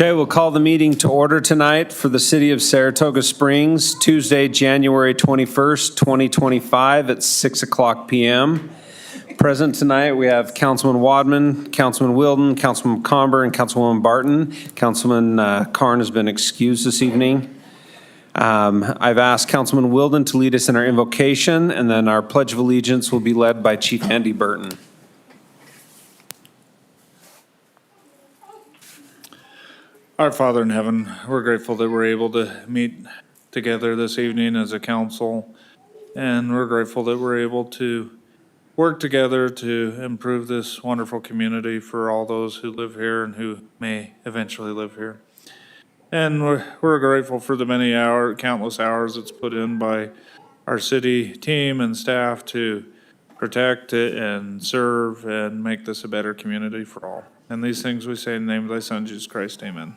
Okay, we'll call the meeting to order tonight for the City of Saratoga Springs, Tuesday, January 21st, 2025 at 6 o'clock p.m. Present tonight, we have Councilman Wadman, Councilman Wilden, Councilman Comber, and Councilwoman Barton. Councilman Karn has been excused this evening. I've asked Councilman Wilden to lead us in our invocation, and then our Pledge of Allegiance will be led by Chief Andy Burton. Our Father in heaven, we're grateful that we're able to meet together this evening as a council, and we're grateful that we're able to work together to improve this wonderful community for all those who live here and who may eventually live here. And we're grateful for the many countless hours that's put in by our city team and staff to protect it and serve and make this a better community for all. And these things we say in the name of thy Son, Jesus Christ. Amen.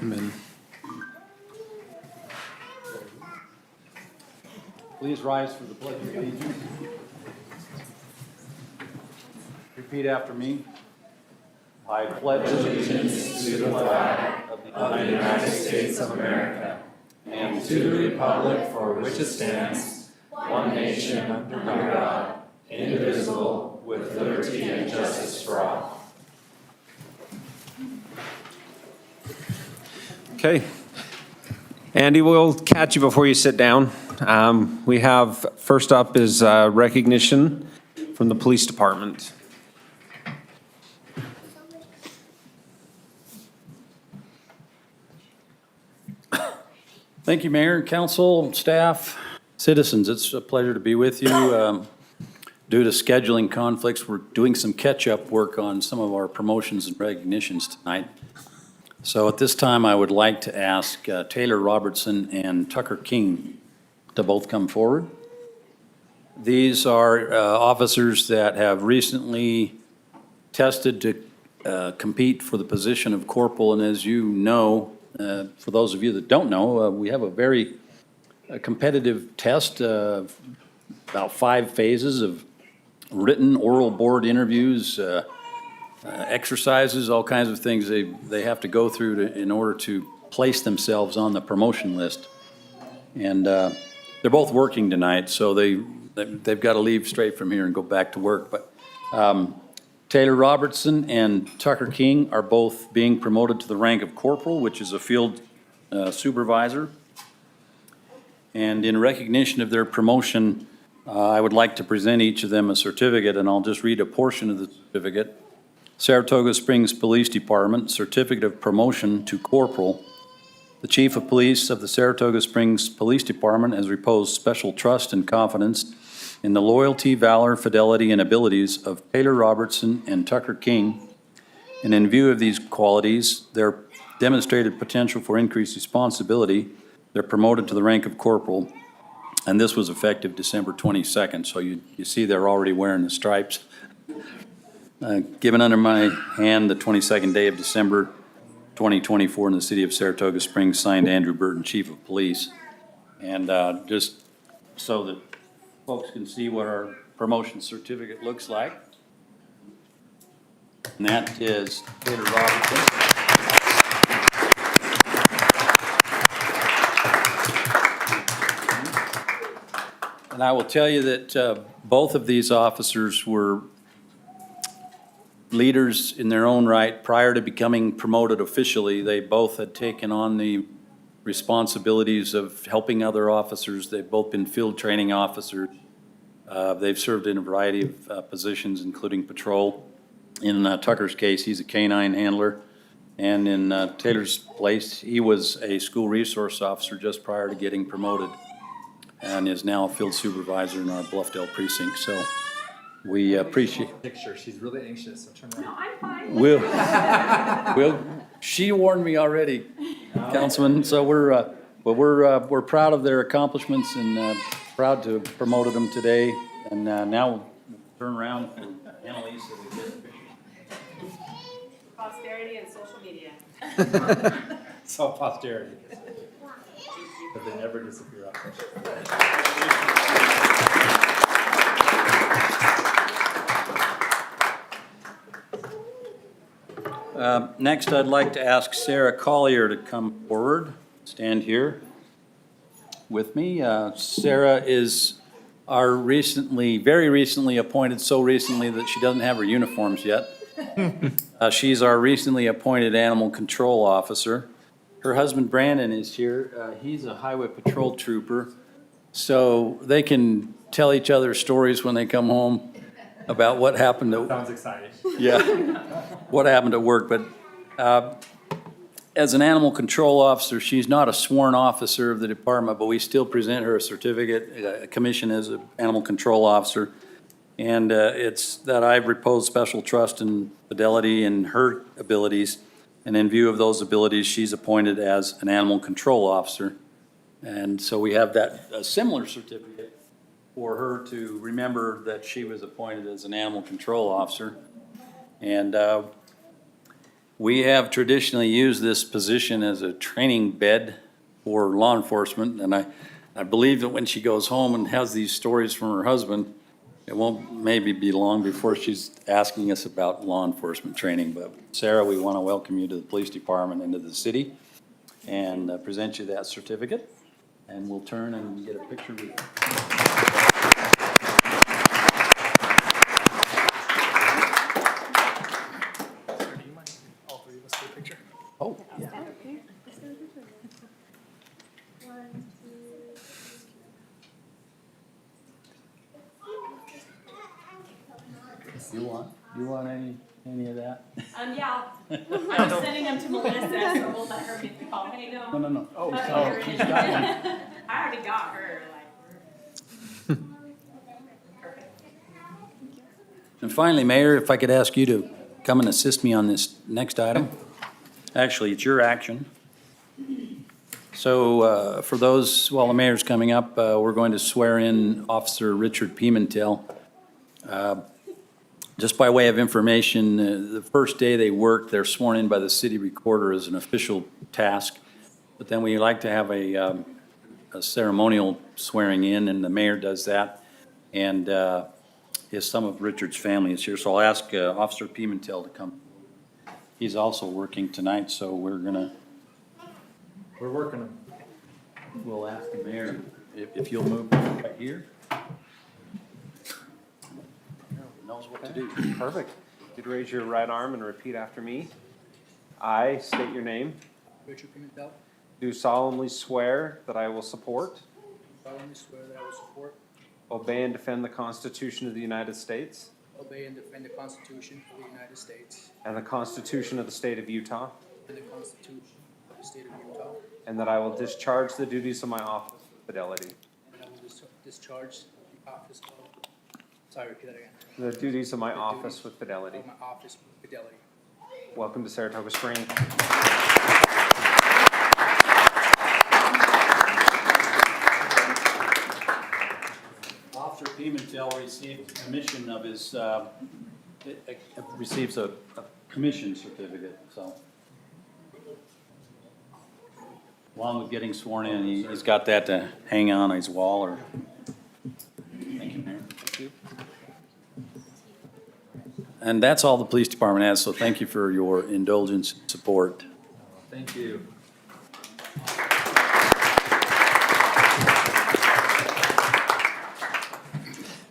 Amen. Please rise for the Pledge of Allegiance. Repeat after me. I pledge allegiance to the flag of the United States of America and to the republic for which it stands, one nation under God, indivisible, with liberty and justice for all. Okay. Andy, we'll catch you before you sit down. We have, first up is recognition from the police department. Thank you, Mayor, Council, staff, citizens. It's a pleasure to be with you. Due to scheduling conflicts, we're doing some catch-up work on some of our promotions and recognitions tonight. So at this time, I would like to ask Taylor Robertson and Tucker King to both come forward. These are officers that have recently tested to compete for the position of corporal, and as you know, for those of you that don't know, we have a very competitive test, about 5 phases of written, oral board interviews, exercises, all kinds of things they have to go through in order to place themselves on the promotion list. And they're both working tonight, so they've got to leave straight from here and go back to work. But Taylor Robertson and Tucker King are both being promoted to the rank of corporal, which is a field supervisor. And in recognition of their promotion, I would like to present each of them a certificate, and I'll just read a portion of the certificate. Saratoga Springs Police Department, Certificate of Promotion to Corporal. The Chief of Police of the Saratoga Springs Police Department has reposed special trust and confidence in the loyalty, valor, fidelity, and abilities of Taylor Robertson and Tucker King. And in view of these qualities, their demonstrated potential for increased responsibility, they're promoted to the rank of corporal. And this was effective December 22nd, so you see they're already wearing the stripes. Given under my hand the 22nd day of December 2024 in the city of Saratoga Springs, signed Andrew Burton, Chief of Police. And just so that folks can see what our promotion certificate looks like. And that is Taylor Robertson. And I will tell you that both of these officers were leaders in their own right. Prior to becoming promoted officially, they both had taken on the responsibilities of helping other officers. They've both been field training officers. They've served in a variety of positions, including patrol. In Tucker's case, he's a canine handler. And in Taylor's place, he was a school resource officer just prior to getting promoted and is now a field supervisor in our Bluffdale precinct. So we appreciate. Picture. She's really anxious. So turn around. No, I'm fine. She warned me already, Councilman. So we're proud of their accomplishments and proud to have promoted them today. And now we'll turn around and Annalise. Posterity and social media. It's all posterity. But they never disappear off there. Next, I'd like to ask Sarah Collier to come forward, stand here with me. Sarah is our very recently appointed, so recently that she doesn't have her uniforms yet. She's our recently appointed animal control officer. Her husband Brandon is here. He's a highway patrol trooper, so they can tell each other stories when they come home about what happened to. Sounds exciting. Yeah, what happened at work, but as an animal control officer, she's not a sworn officer of the department, but we still present her a certificate, a commission as an animal control officer. And it's that I repose special trust and fidelity in her abilities, and in view of those abilities, she's appointed as an animal control officer. And so we have a similar certificate for her to remember that she was appointed as an animal control officer. And we have traditionally used this position as a training bed for law enforcement. And I believe that when she goes home and has these stories from her husband, it won't maybe be long before she's asking us about law enforcement training. But Sarah, we want to welcome you to the police department and to the city and present you that certificate. And we'll turn and get a picture with you. Do you mind all three of us take a picture? Oh, yeah. You want any of that? Yeah, I'm just sending them to Melissa, so we'll let her get the call. Hey, no. No. Oh, Okay, she's got one. I already got her, like. And finally, Mayor, if I could ask you to come and assist me on this next item. Actually, it's your action. So for those, while the mayor's coming up, we're going to swear in Officer Richard Pimentel. Just by way of information, the first day they work, they're sworn in by the city recorder as an official task. But then we like to have a ceremonial swearing in, and the mayor does that. And some of Richard's family is here, so I'll ask Officer Pimentel to come. He's also working tonight, so we're working him. We'll ask the mayor if you'll move right here. Knows what to do. Perfect. You'd raise your right arm and repeat after me. I state your name. Richard Pimentel, Do solemnly swear that I will support, solemnly swear that I will support, obey, and defend the Constitution of the United States obey, and defend the Constitution of the United States and the Constitution of the State of Utah, and the Constitution of the State of Utah, and that I will discharge the duties of my office with fidelity. and I will discharge the office of, sorry, repeat that again. The duties of my office with fidelity. Of my office with fidelity. Welcome to Saratoga Springs. Officer Pimentel received commission of his, receives a commission certificate, so. Along with getting sworn in, he's got that to hang on his wall or. Thank you, Mayor. Thank you. And that's all the police department has, so thank you for your indulgence and support. Thank you.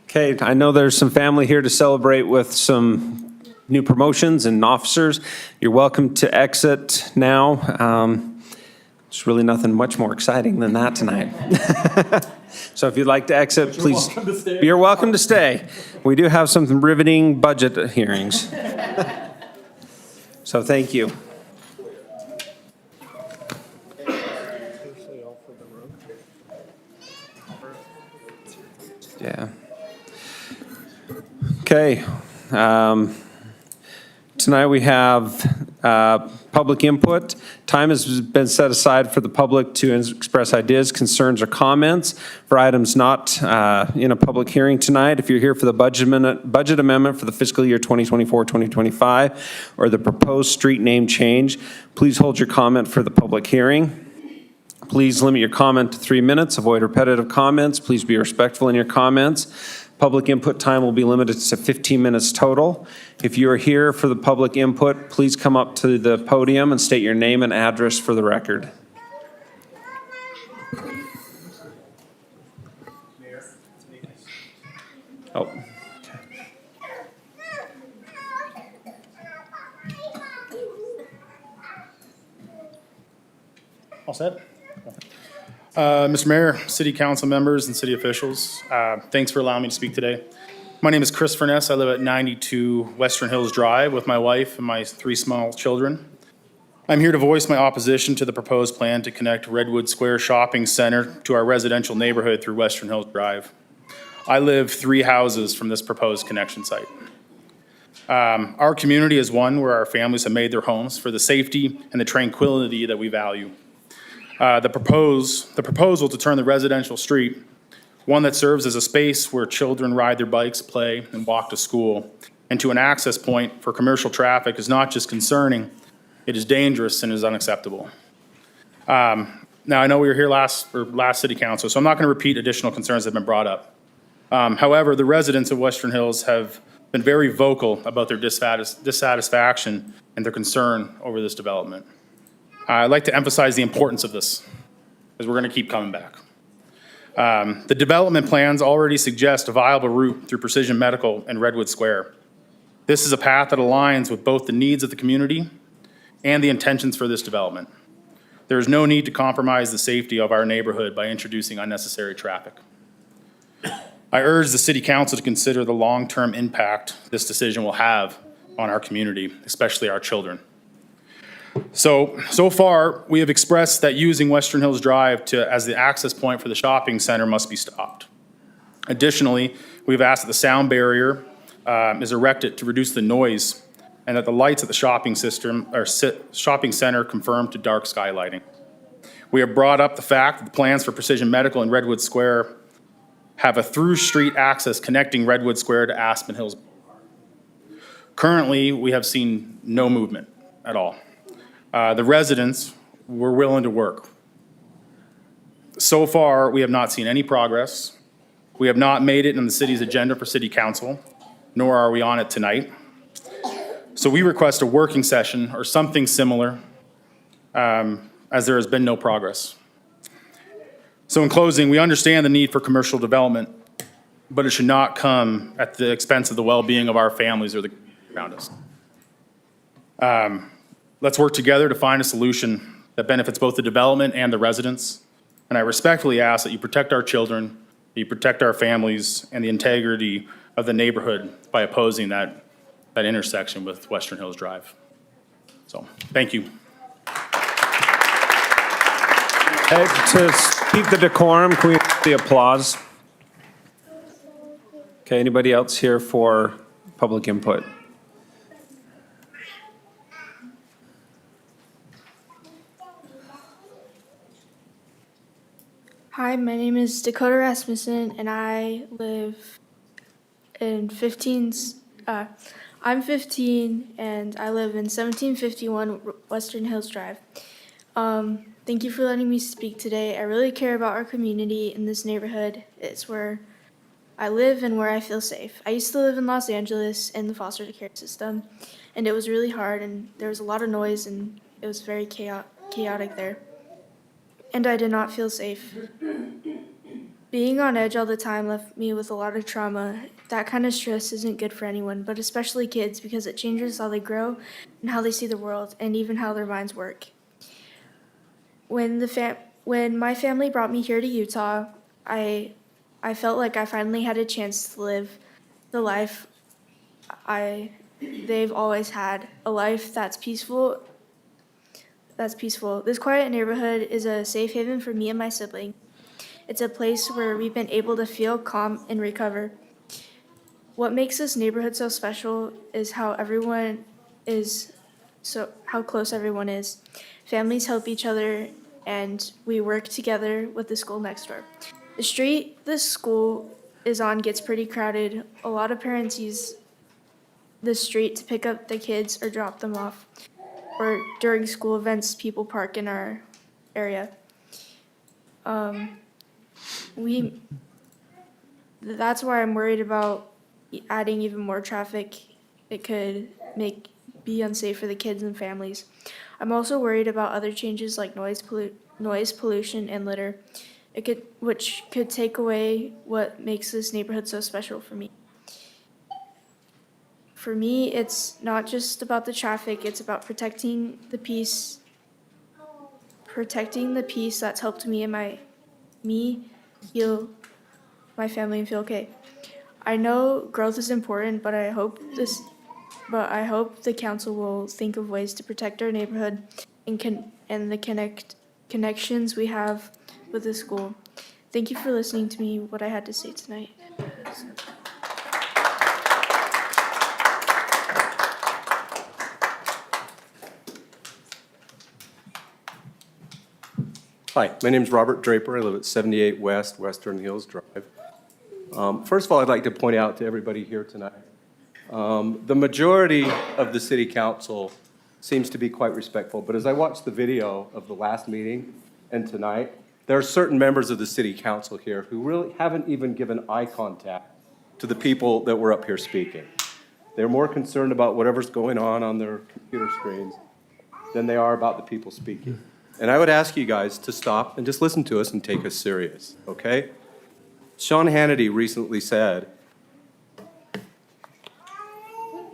Okay, I know there's some family here to celebrate with some new promotions and officers. You're welcome to exit now. There's really nothing much more exciting than that tonight. So if you'd like to exit, please. You're welcome to stay. We do have some riveting budget hearings. So thank you. Yeah. Okay. Tonight we have public input. Time has been set aside for the public to express ideas, concerns, or comments for items not in a public hearing tonight. If you're here for the budget amendment for the fiscal year 2024-2025 or the proposed street name change, please hold your comment for the public hearing. Please limit your comment to 3 minutes. Avoid repetitive comments. Please be respectful in your comments. Public input time will be limited to 15 minutes total. If you are here for the public input, please come up to the podium and state your name and address for the record. Oh. All set? Mr. Mayor, city council members, and city officials, thanks for allowing me to speak today. My name is Chris Furness. I live at 92 Western Hills Drive with my wife and my 3 small children. I'm here to voice my opposition to the proposed plan to connect Redwood Square Shopping Center to our residential neighborhood through Western Hills Drive. I live 3 houses from this proposed connection site. Our community is one where our families have made their homes for the safety and the tranquility that we value. The proposal to turn the residential street, one that serves as a space where children ride their bikes, play, and walk to school, into an access point for commercial traffic is not just concerning, it is dangerous and is unacceptable. Now, I know we were here last city council, so I'm not going to repeat additional concerns that have been brought up. However, the residents of Western Hills have been very vocal about their dissatisfaction and their concern over this development. I'd like to emphasize the importance of this, as we're going to keep coming back. The development plans already suggest a viable route through Precision Medical and Redwood Square. This is a path that aligns with both the needs of the community and the intentions for this development. There is no need to compromise the safety of our neighborhood by introducing unnecessary traffic. I urge the city council to consider the long-term impact this decision will have on our community, especially our children. So far, we have expressed that using Western Hills Drive as the access point for the shopping center must be stopped. Additionally, we've asked that the sound barrier is erected to reduce the noise and that the lights at the shopping center confirm to dark sky lighting. We have brought up the fact that the plans for Precision Medical in Redwood Square have a through street access connecting Redwood Square to Aspen Hills. Currently, we have seen no movement at all. The residents were willing to work. So far, we have not seen any progress. We have not made it on the city's agenda for city council, nor are we on it tonight. So we request a working session or something similar, as there has been no progress. So in closing, we understand the need for commercial development, but it should not come at the expense of the well-being of our families or the around us. Let's work together to find a solution that benefits both the development and the residents. And I respectfully ask that you protect our children, that you protect our families, and the integrity of the neighborhood by opposing that intersection with Western Hills Drive. So, thank you. Hey, to keep the decorum, can we have the applause? Okay, anybody else here for public input? Hi, my name is Dakota Rasmussen, and I live in I'm 15, and I live in 1751 Western Hills Drive. Thank you for letting me speak today. I really care about our community in this neighborhood. It's where I live and where I feel safe. I used to live in Los Angeles in the foster care system, and it was really hard, and there was a lot of noise, and it was very chaotic there. And I did not feel safe. Being on edge all the time left me with a lot of trauma. That kind of stress isn't good for anyone, but especially kids, because it changes how they grow and how they see the world and even how their minds work. When my family brought me here to Utah, I felt like I finally had a chance to live the life they've always had, a life that's peaceful. This quiet neighborhood is a safe haven for me and my sibling. It's a place where we've been able to feel calm and recover. What makes this neighborhood so special is how close everyone is. Families help each other, and we work together with the school next door. The street this school is on gets pretty crowded. A lot of parents use the street to pick up the kids or drop them off. Or during school events, people park in our the that's why I'm worried about adding even more traffic. It could be unsafe for the kids and families. I'm also worried about other changes like noise pollution, and litter. Which could take away what makes this neighborhood so special for me. For me, it's not just about the traffic, it's about protecting the peace that's helped me heal my family and feel okay. I know growth is important, but I hope the council will think of ways to protect our neighborhood and the connections we have with the school. Thank you for listening to me, what I had to say tonight. Hi, my name is Robert Draper. I live at 78 West Western Hills Drive. First of all, I'd like to point out to everybody here tonight, the majority of the city council seems to be quite respectful, but as I watched the video of the last meeting and tonight, there are certain members of the city council here who really haven't even given eye contact to the people that were up here speaking. They're more concerned about whatever's going on their computer screens than they are about the people speaking. And I would ask you guys to stop and just listen to us and take us serious, okay? Sean Hannity recently said,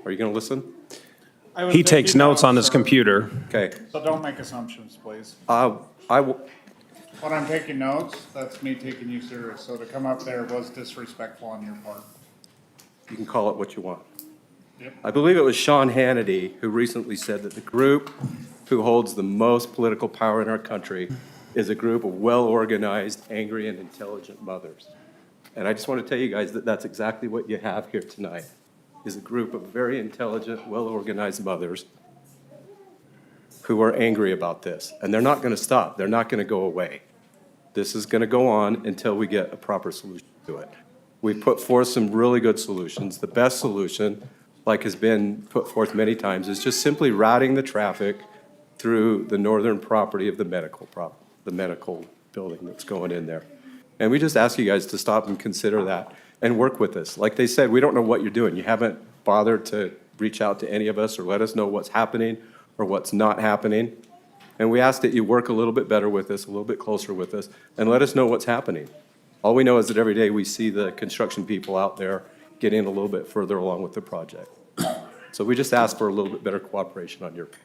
are you going to listen? He takes notes on his computer. Okay. So don't make assumptions, please. When I'm taking notes, that's me taking you serious. So to come up there was disrespectful on your part. You can call it what you want. Yep. I believe it was Sean Hannity who recently said that the group who holds the most political power in our country is a group of well-organized, angry, and intelligent mothers. And I just want to tell you guys that that's exactly what you have here tonight, is a group of very intelligent, well-organized mothers who are angry about this. And they're not going to stop. They're not going to go away. This is going to go on until we get a proper solution to it. We've put forth some really good solutions. The best solution, like has been put forth many times, is just simply routing the traffic through the northern property of the medical building that's going in there. And we just ask you guys to stop and consider that and work with us. Like they said, we don't know what you're doing. You haven't bothered to reach out to any of us or let us know what's happening or what's not happening. And we ask that you work a little bit better with us, a little bit closer with us, and let us know what's happening. All we know is that every day we see the construction people out there getting a little bit further along with the project. So we just ask for a little bit better cooperation on your part.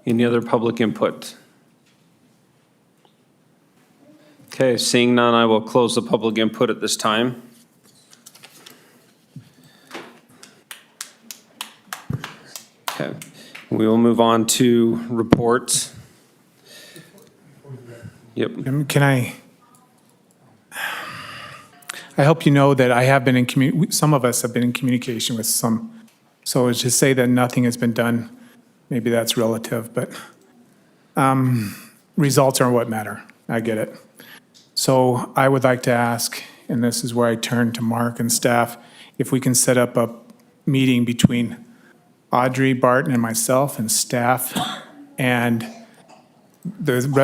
Any other public input? Okay, seeing none, I will close the public input at this time. Okay, we will move on to reports. Yep. Can I hope you know that I have been some of us have been in communication with some, so to say that nothing has been done, maybe that's relative, but results are what matter. I get it. So I would like to ask, and this is where I turn to Mark and staff, if we can set up a meeting between Audrey Barton and myself and staff and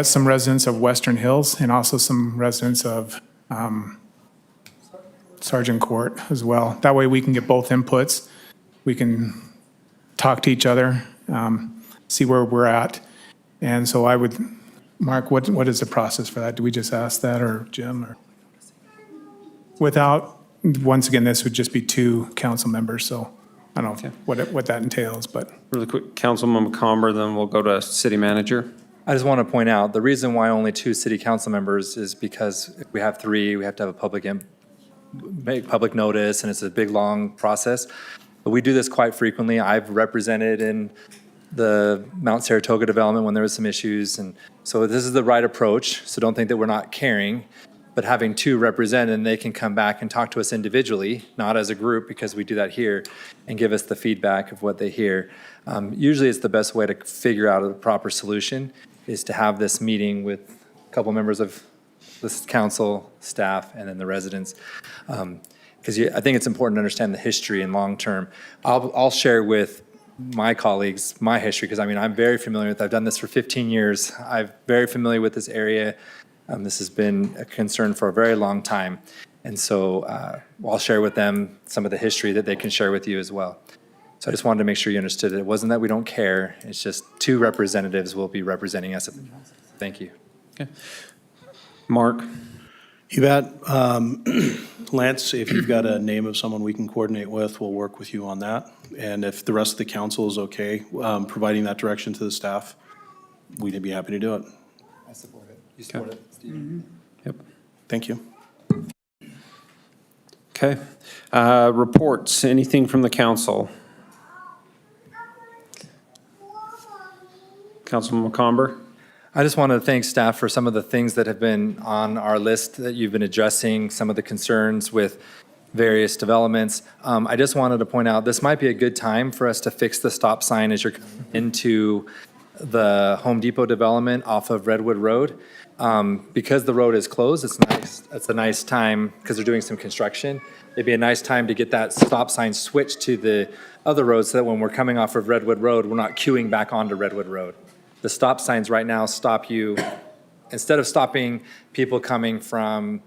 some residents of Western Hills and also some residents of Sergeant Court as well. That way we can get both inputs. We can talk to each other, see where we're at. And so I would, Mark, what is the process for that? Do we just ask that, or Jim, or? Without, once again, this would just be 2 council members, so I don't know what that entails, but. Really quick, Councilman McComber, then we'll go to city manager. I just want to point out, the reason why only 2 city council members is because if we have 3, we have to have a make public notice, and it's a big, long process. But we do this quite frequently. I've represented in the Mount Saratoga development when there was some issues, and so this is the right approach. So don't think that we're not caring, but having 2 represent, and they can come back and talk to us individually, not as a group, because we do that here, and give us the feedback of what they hear. Usually it's the best way to figure out a proper solution is to have this meeting with a couple members of this council, staff, and then the residents. because I think it's important to understand the history and long-term. I'll share with my colleagues my history, because I mean, I'm very familiar with, I've done this for 15 years. I'm very familiar with this area. This has been a concern for a very long time. And so I'll share with them some of the history that they can share with you as well. So I just wanted to make sure you understood it. It wasn't that we don't care. It's just 2 representatives will be representing us at the council. Thank you. Mark? You bet. Lance, if you've got a name of someone we can coordinate with, we'll work with you on that. And if the rest of the council is okay, providing that direction to the staff, we'd be happy to do it. I support it. You support it, Steve? Yep. Thank you. Okay. Reports, anything from the council? Councilman McComber? I just want to thank staff for some of the things that have been on our list that you've been addressing, some of the concerns with various developments. I just wanted to point out, this might be a good time for us to fix the stop sign as you're coming into the Home Depot development off of Redwood Road. Because the road is closed, it's nice. It's a nice time, because they're doing some construction. It'd be a nice time to get that stop sign switched to the other road, so that when we're coming off of Redwood Road, we're not queuing back onto Redwood Road. The stop signs right now stop you, instead of stopping people coming from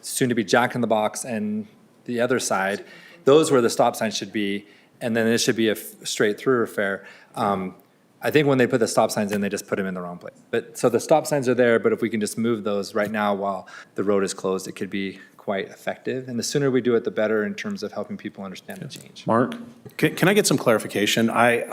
soon-to-be Jack in the Box and the other side, those where the stop signs should be, and then it should be a straight thoroughfare. I think when they put the stop signs in, they just put them in the wrong place. But, so the stop signs are there, but if we can just move those right now while the road is closed, it could be quite effective. And the sooner we do it, the better in terms of helping people understand the change. Mark? Can I get some clarification? I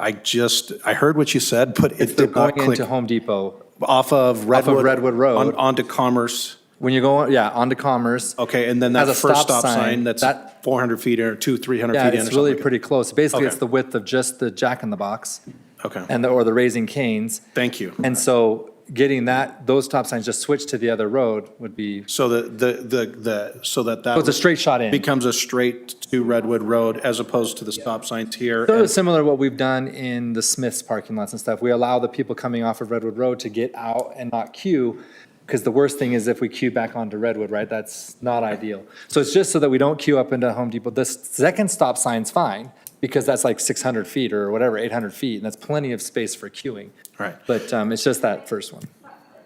heard what you said, but it They're did not going click. into Home Depot. Off of Redwood. Redwood Road. Onto Commerce. When you go, yeah, onto Commerce. Okay, and then that Has a first stop stop sign sign, that's that- 400 feet or 300 Yeah, feet in or it's something. really like pretty close. Basically, Okay. it's the width of just the Jack in the Box that. Okay, and or the Raising Canes. thank you. And so getting those stop signs just switched to the other road would be, So so that so it's a straight shot in. becomes a straight to Redwood Road as opposed to the stop signs here. So and- it's similar to what we've done in the Smith's parking lots and stuff. We allow the people coming off of Redwood Road to get out and not queue, because the worst thing is if we queue back onto Redwood, right? That's not ideal. So it's just so that we don't queue up into Home Depot. The second stop sign's fine, because that's like 600 feet or whatever, 800 feet, and that's plenty of space for queuing. Right. But it's just that first one.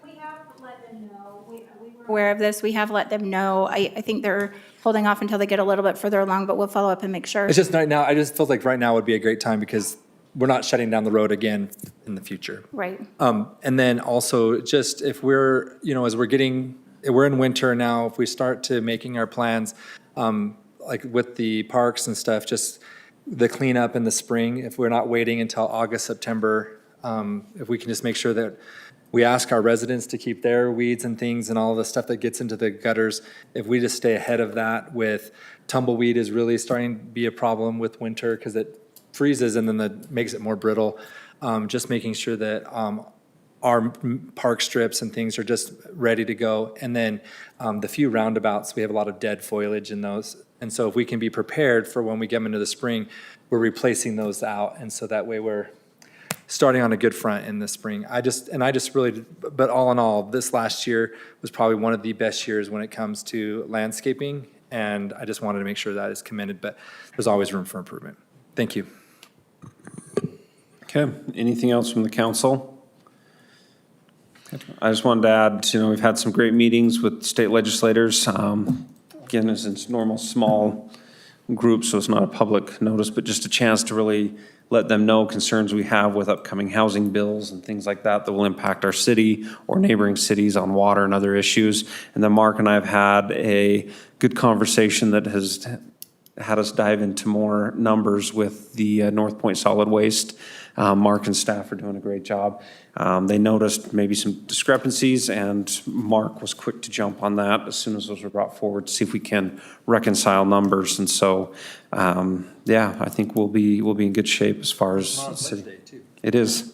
We have let them know, we were aware of this, we have let them know. I think they're holding off until they get a little bit further along, but we'll follow up and make sure. It's just right now, I just feel like right now would be a great time, because we're not shutting down the road again in the future. Right. And then also, just if we're, as we're in winter now, if we start to making our plans, like with the parks and stuff, just the cleanup in the spring, if we're not waiting until August, September, if we can just make sure that we ask our residents to keep their weeds and things and all the stuff that gets into the gutters, if we just stay ahead of that with tumbleweed is really starting to be a problem with winter, because it freezes and then that makes it more brittle. Just making sure that our park strips and things are just ready to go. And then the few roundabouts, we have a lot of dead foliage in those. And so if we can be prepared for when we get them into the spring, we're replacing those out. And so that way we're starting on a good front in the spring. But all in all, this last year was probably one of the best years when it comes to landscaping. And I just wanted to make sure that is commended, but there's always room for improvement. Thank you. Okay, anything else from the council? I just wanted to add, we've had some great meetings with state legislators. Again, it's normal, small group, so it's not a public notice, but just a chance to really let them know concerns we have with upcoming housing bills and things like that will impact our city or neighboring cities on water and other issues. And then Mark and I have had a good conversation that has had us dive into more numbers with the North Point Solid Waste. Mark and staff are doing a great job. They noticed maybe some discrepancies, and Mark was quick to jump on that as soon as those were brought forward to see if we can reconcile numbers. And so, I think we'll be in good shape as far as city. It is.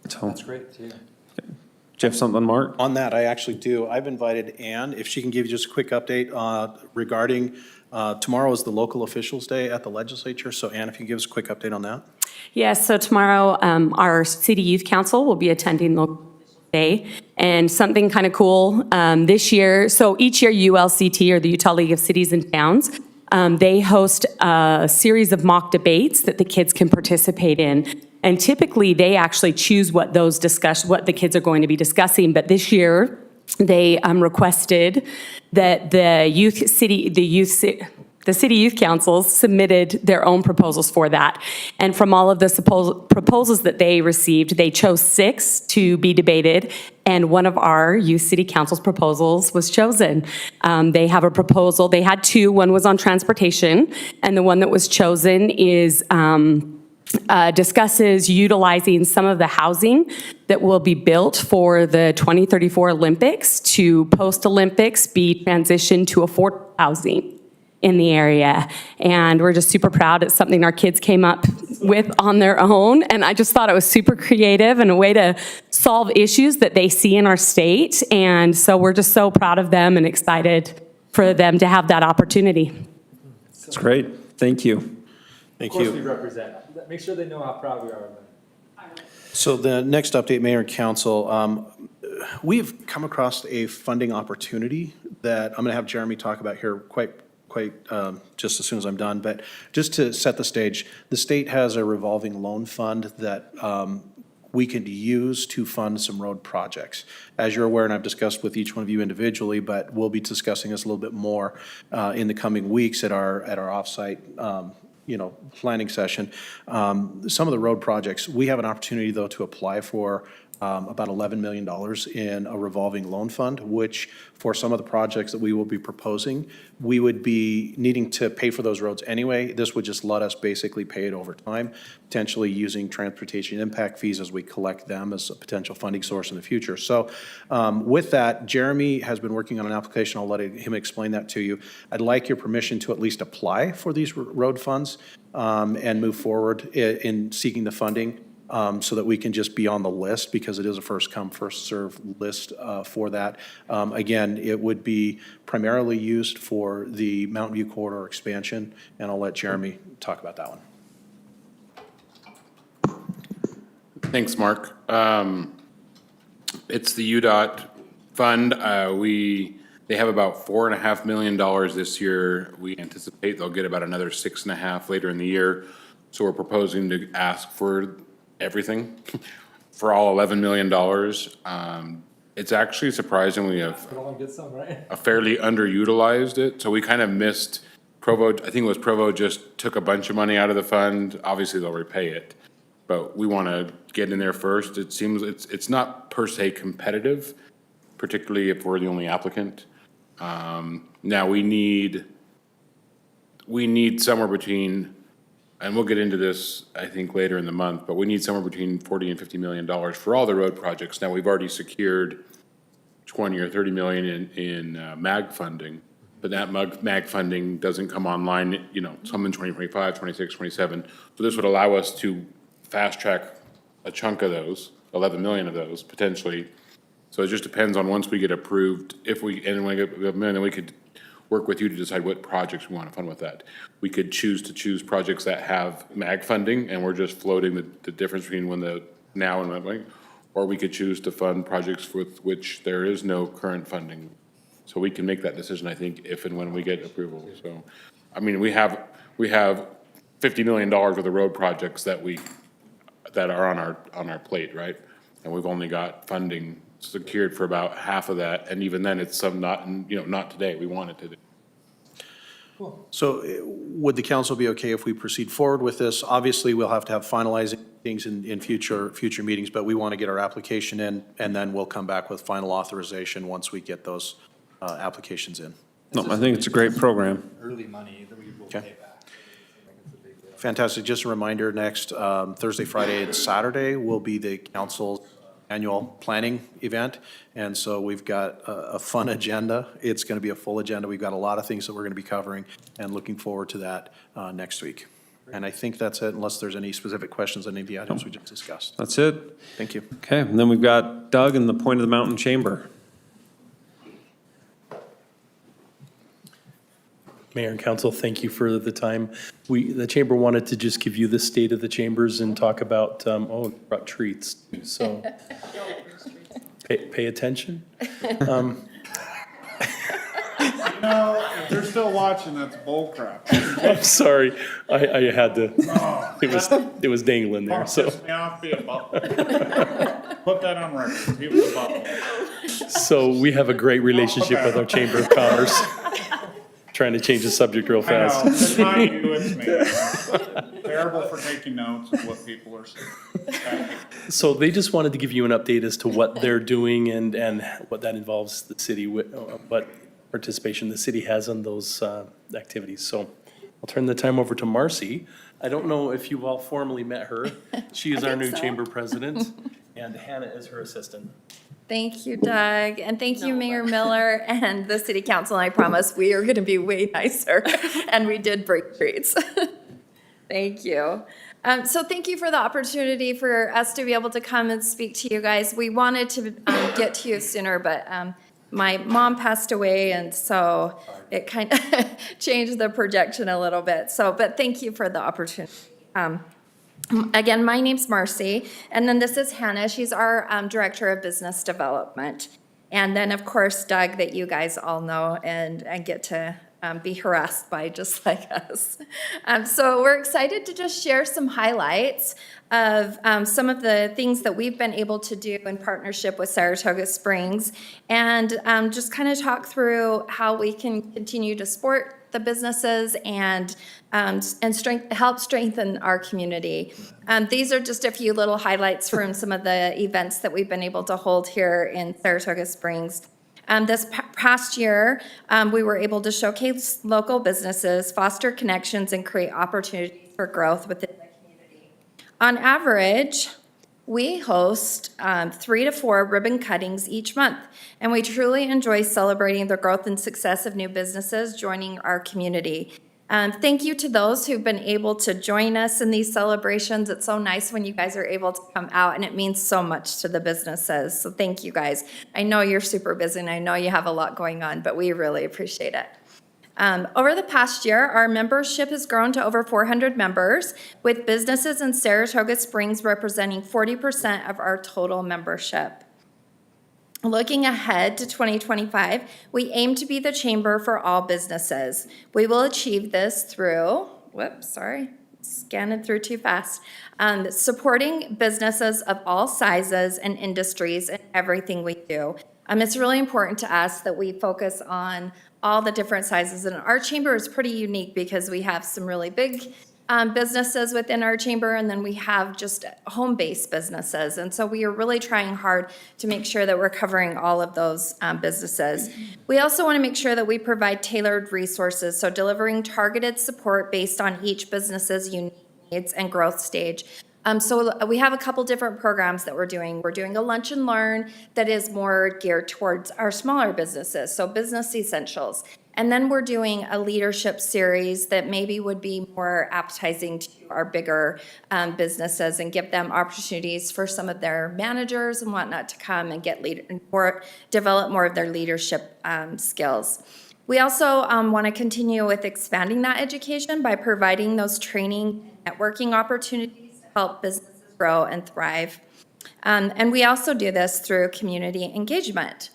So, That's great, too. do you have something, Mark? On that, I actually do. I've invited Ann, if she can give you just a quick update regarding, tomorrow is the local officials day at the legislature. So Ann, if you can give us a quick update on that. Yes, so tomorrow, our City Youth Council will be attending local Day. And something kind of cool this year, so each year ULCT, or the Utah League of Cities and Towns, they host a series of mock debates that the kids can participate in. And typically, they actually choose what the kids are going to be discussing. But this year, they requested that the city youth councils submitted their own proposals for that. And from all of the proposals that they received, they chose 6 to be debated, and one of our youth city council's proposals was chosen. They have a proposal, they had 2, one was on transportation, and the one that was chosen is discusses utilizing some of the housing that will be built for the 2034 Olympics to post-Olympics be transitioned to affordable housing in the area. And we're just super proud. It's something our kids came up with on their own. And I just thought it was super creative and a way to solve issues that they see in our state. And so we're just so proud of them and excited for them to have that opportunity. That's great. Thank you. Thank Of course we you. represent. Make sure they know how proud we are of them. So the next update, Mayor and Council, we've come across a funding opportunity that I'm going to have Jeremy talk about here quite just as soon as I'm done. But just to set the stage, the state has a revolving loan fund that we could use to fund some road projects. As you're aware, and I've discussed with each one of you individually, but we'll be discussing this a little bit more in the coming weeks at our offsite planning session. Some of the road projects, we have an opportunity though to apply for about $11 million in a revolving loan fund, which for some of the projects that we will be proposing, we would be needing to pay for those roads anyway. This would just let us basically pay it over time, potentially using transportation impact fees as we collect them as a potential funding source in the future. So with that, Jeremy has been working on an application. I'll let him explain that to you. I'd like your permission to at least apply for these road funds and move forward in seeking the funding. So that we can just be on the list, because it is a first come, first serve list for that. Again, it would be primarily used for the Mountain View Corridor expansion, and I'll let Jeremy talk about that one. Thanks, Mark. It's the UDOT fund. They have about $4.5 million this year. We anticipate they'll get about another 6.5 later in the year. So we're proposing to ask for everything for all $11 million. It's actually surprisingly a fairly underutilized it. So we kind of missed Provo. I think it was Provo just took a bunch of money out of the fund. Obviously they'll repay it, but we want to get in there first. It seems it's not per se competitive, particularly if we're the only applicant. Now we need somewhere between, and we'll get into this, I think, later in the month, but we need somewhere between $40 and $50 million for all the road projects. Now, we've already secured 20 or 30 million in MAG funding, but that MAG funding doesn't come online, some in 2025, 26, 27. So this would allow us to fast track a chunk of those, 11 million of those, potentially. So it just depends on once we get approved, when we get, then we could work with you to decide what projects we want to fund with that. We could choose projects that have MAG funding, and we're just floating the difference between when the now and when, or we could choose to fund projects with which there is no current funding. So we can make that decision, I think, if and when we get approval. So, I mean, we have $50 million worth of road projects that are on our plate, right? And we've only got funding secured for about half of that, and even then, it's some not today. We want it today. So would the council be okay if we proceed forward with this? Obviously, we'll have to have finalizing things in future meetings, but we want to get our application in, and then we'll come back with final authorization once we get those applications in. No, I think it's a great program. Early money that we will Okay. pay back. Fantastic. Just a reminder, next Thursday, Friday, and Saturday will be the council's annual planning event. And so we've got a fun agenda. It's going to be a full agenda. We've got a lot of things that we're going to be covering, and looking forward to that next week. And I think that's it, unless there's any specific questions on any of the items we just discussed. That's it. Thank you. Okay, and then we've got Doug and the Point of the Mountain Chamber. Mayor and council, thank you for the time. The chamber wanted to just give you the state of the chambers and talk about, brought treats. So Pay attention. If they're still watching, that's bull crap. I'm sorry, I had to, it was dangling there, so. Pissed me off being butthole. Put that on record. He was a butthole. So we have a great relationship with our Chamber of Commerce. Trying to change the subject real I know, fast. it's not you, it's me. Terrible for taking notes of what people are saying. Thank you. So they just wanted to give you an update as to what they're doing and what that involves the city, what participation the city has in those activities. So I'll turn the time over to Marcy. I don't know if you've all formally met her. She is our new chamber president, and Hannah is her assistant. Thank you, Doug, and thank you, Mayor Miller and the city council. I promise we are going to be way nicer, and we did break treats. Thank you. So thank you for the opportunity for us to be able to come and speak to you guys. We wanted to get to you sooner, but my mom passed away, and so it kind of changed the projection a little bit. So, but thank you for the opportunity. Again, my name's Marcy, and then this is Hannah. She's our Director of Business Development. And then, of course, Doug, that you guys all know and get to be harassed by just like us. So we're excited to just share some highlights of some of the things that we've been able to do in partnership with Saratoga Springs, and just kind of talk through how we can continue to support the businesses and help strengthen our community. These are just a few little highlights from some of the events that we've been able to hold here in Saratoga Springs. This past year, we were able to showcase local businesses, foster connections, and create opportunities for growth within the community. On average, we host 3 to 4 ribbon cuttings each month, and we truly enjoy celebrating the growth and success of new businesses joining our community. Thank you to those who've been able to join us in these celebrations. It's so nice when you guys are able to come out, and it means so much to the businesses. So thank you guys. I know you're super busy, and I know you have a lot going on, but we really appreciate it. Over the past year, our membership has grown to over 400 members, with businesses in Saratoga Springs representing 40% of our total membership. Looking ahead to 2025, we aim to be the chamber for all businesses. We will achieve this through, scanning through too fast, supporting businesses of all sizes and industries in everything we do. It's really important to us that we focus on all the different sizes, and our chamber is pretty unique because we have some really big businesses within our chamber, and then we have just home-based businesses. And so we are really trying hard to make sure that we're covering all of those businesses. We also want to make sure that we provide tailored resources, so delivering targeted support based on each business's unique needs and growth stage. So we have a couple different programs that we're doing. We're doing a lunch and learn that is more geared towards our smaller businesses, so business essentials. And then we're doing a leadership series that maybe would be more appetizing to our bigger businesses and give them opportunities for some of their managers and whatnot to come and develop more of their leadership skills. We also want to continue with expanding that education by providing those training, networking opportunities to help businesses grow and thrive. And we also do this through community engagement.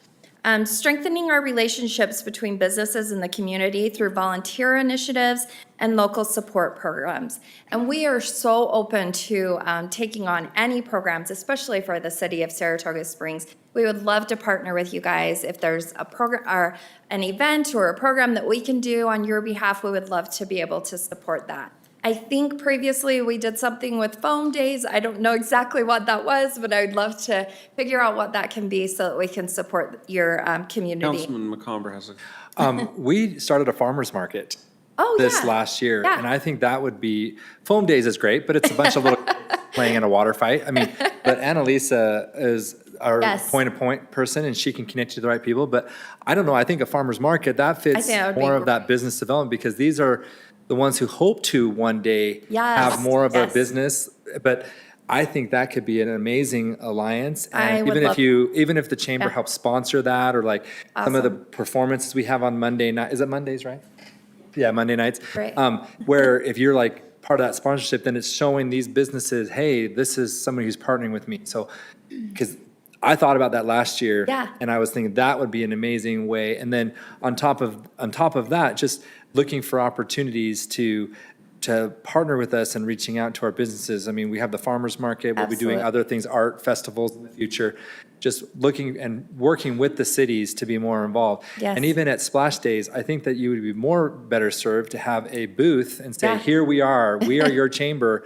Strengthening our relationships between businesses and the community through volunteer initiatives and local support programs. And we are so open to taking on any programs, especially for the city of Saratoga Springs. We would love to partner with you guys. If there's a program or an event or a program that we can do on your behalf, we would love to be able to support that. I think previously we did something with foam days. I don't know exactly what that was, but I would love to figure out what that can be so that we can support your community. Councilman McComber has a. We started a farmer's market this last year, Yeah. and I think that would be, foam days is great, but it's a bunch of little kids playing in a water fight. I mean, but Annalisa is our point-to-point person, and she can connect you to the right people. But I don't know, I think a farmer's market, that fits think that would be more of that business development, because these are the ones who hope to one day have more of a business. But I think that could be an amazing alliance. And even if the chamber helps sponsor that, or like some of the performances we have on Monday night, is it Mondays, right? Yeah, Monday nights. Right. Where if you're like part of that sponsorship, then it's showing these businesses, hey, this is somebody who's partnering with me. So, because I thought about that last year. Yeah. And I was thinking that would be an amazing way. And then on top of that, just looking for opportunities to partner with us and reaching out to our businesses. I mean, we have the farmers market, we'll be doing Absolutely. other things, art festivals in the future. Just looking and working with the cities to be more involved. Yes. And even at Splash Days, I think that you would be more better served to have a booth and say, Yeah. here we are your chamber.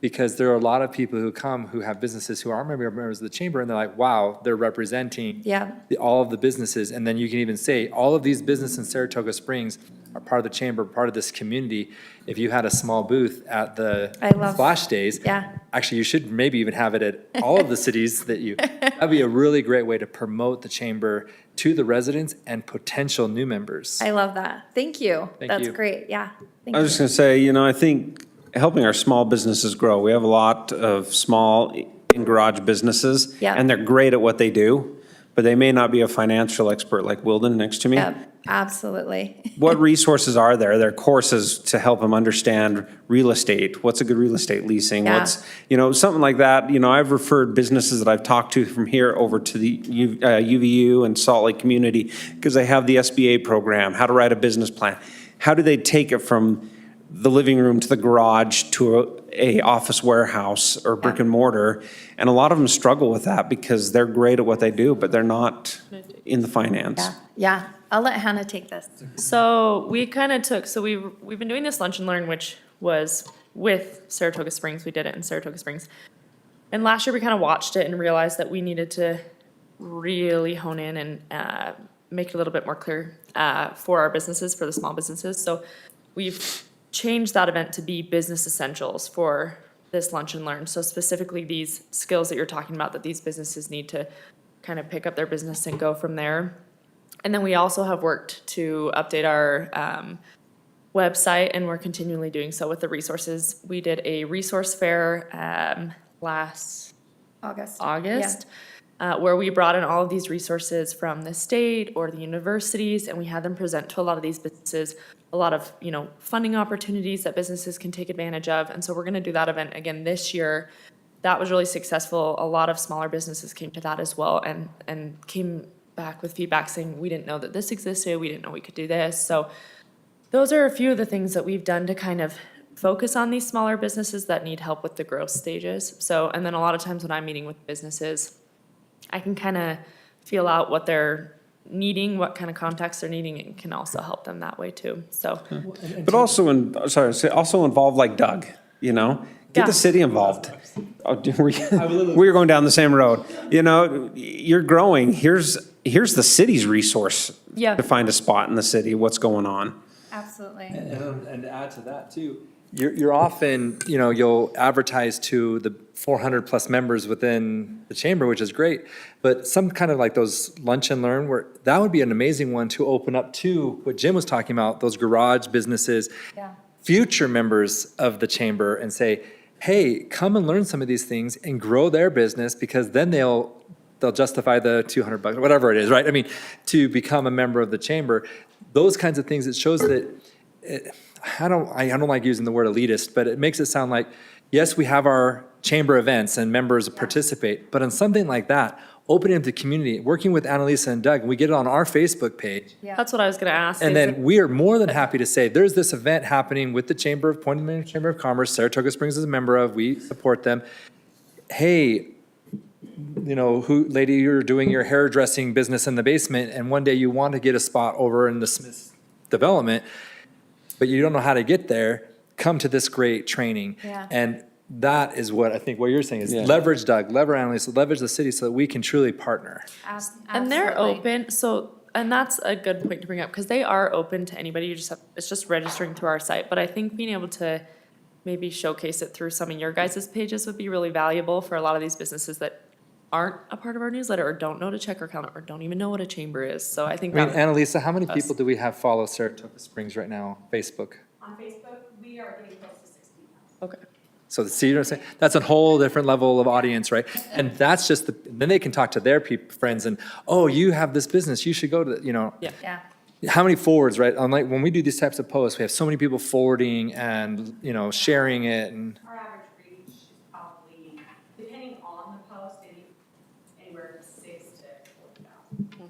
Because there are a lot of people who come who have businesses who aren't members of the chamber, and they're like, wow, they're representing Yeah. all of the businesses. And then you can even say, all of these businesses in Saratoga Springs are part of the chamber, part of this community. If you had a small booth at the I love- Splash Days, Yeah. actually, you should maybe even have it at all of the cities that'd be a really great way to promote the chamber to the residents and potential new members. I love that. Thank you. Thank That's you. great. Yeah. Thank I was you. just going to say, you know, I think helping our small businesses grow, we have a lot of small in-garage businesses. Yeah. And they're great at what they do, but they may not be a financial expert like Wilden next to me. Yep, absolutely. What resources are there? There are courses to help them understand real estate. What's a good real estate leasing? Yeah. What's, you know, something like that. You know, I've referred businesses that I've talked to from here over to the UVU and Salt Lake Community because they have the SBA program, how to write a business plan. How do they take it from the living room to the garage to a office warehouse or brick and mortar? And a lot of them struggle with that because they're great at what they do, but they're not in the finance. Yeah. Yeah. I'll let Hannah take this. So we kind of took, so we've been doing this lunch and learn, which was with Saratoga Springs. We did it in Saratoga Springs. And last year we kind of watched it and realized that we needed to really hone in and make it a little bit more clear for our businesses, for the small businesses. So we've changed that event to be business essentials for this lunch and learn. So specifically these skills that you're talking about that these businesses need to kind of pick up their business and go from there. And then we also have worked to update our website, and we're continually doing so with the resources. We did a resource fair last August, where we brought in all of these resources from the state or the universities, and we had them present to a lot of these businesses, a lot of, you know, funding opportunities that businesses can take advantage of. And so we're going to do that event again this year. That was really successful. A lot of smaller businesses came to that as well and came back with feedback saying, we didn't know that this existed, we didn't know we could do this. So those are a few of the things that we've done to kind of focus on these smaller businesses that need help with the growth stages. So, and then a lot of times when I'm meeting with businesses, I can kind of feel out what they're needing, what kind of context they're needing, and can also help them that way too. So, But also, also involve like Doug, you know? Get Yeah. the city involved. Oh, we're going down the same road. You know, you're growing. Here's the city's resource Yeah. to find a spot in the city, what's going on. Absolutely. And to add to that too, you're often, you know, you'll advertise to the 400 plus members within the chamber, which is great. But some kind of like those lunch and learn, where that would be an amazing one to open up to what Jim was talking about, those garage businesses, future members of the chamber, and say, hey, come and learn some of these things and grow their business, because then they'll justify the $200, whatever it is, right? I mean, to become a member of the chamber, those kinds of things. It shows that, I don't like using the word elitist, but it makes it sound like, yes, we have our chamber events and members participate, but on something like that, opening up the community, working with Annalisa and Doug, and we get it on our Facebook page. that's what I was going to ask. And is then we are more than happy to say, there's this event happening with the Chamber of Point Manor Chamber of Commerce, Saratoga Springs is a member of, we support them. Hey, you know, lady, you're doing your hairdressing business in the basement, and one day you want to get a spot over in the Smith development, but you don't know how to get there, come to this great training. Yeah. And that is what I think what you're saying is Yeah. leverage Doug, leverage Annalisa, leverage the city so that we can truly partner. And they're Absolutely. open, so, and that's a good point to bring up, because they are open to anybody, you just have, it's just registering through our site. But I think being able to maybe showcase it through some of your guys' pages would be really valuable for a lot of these businesses that aren't a part of our newsletter, or don't know to check our calendar, or don't even know what a chamber is. So I think I mean, that, Annalisa, how many people do we have follow Saratoga Springs right now, Facebook? On Facebook, we are getting close to 16,000. okay. So see what I'm saying? That's a whole different level of audience, right? And that's just then they can talk to their friends and, oh, you have this business, you should go to, you know. Yeah. Yeah. How many forwards, right? Unlike when we do these types of posts, we have so many people forwarding and, you know, sharing it, and Our average reach is probably, depending on the post, anywhere from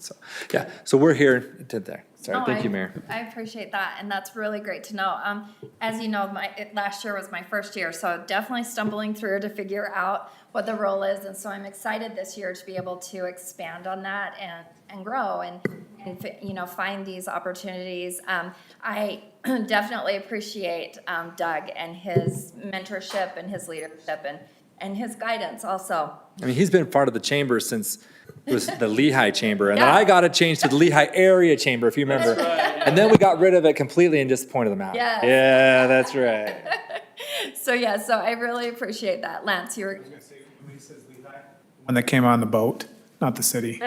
So, yeah, so we're here, did there. Sorry, Oh, thank you, Mayor. I appreciate that, and that's really great to know. As you know, last year was my first year, so definitely stumbling through to figure out what the role is, and so I'm excited this year to be able to expand on that and grow and find these opportunities. I definitely appreciate Doug and his mentorship and his leadership and his guidance also. I mean, he's been part of the chamber since it was the Lehigh Chamber, and then Yeah. I got it changed to the Lehigh Area Chamber, if you remember. And then we got rid of it completely and just pointed them out. Yes. Yeah, that's right. So I really appreciate that. Lance, you were. When they came on the boat, not the city.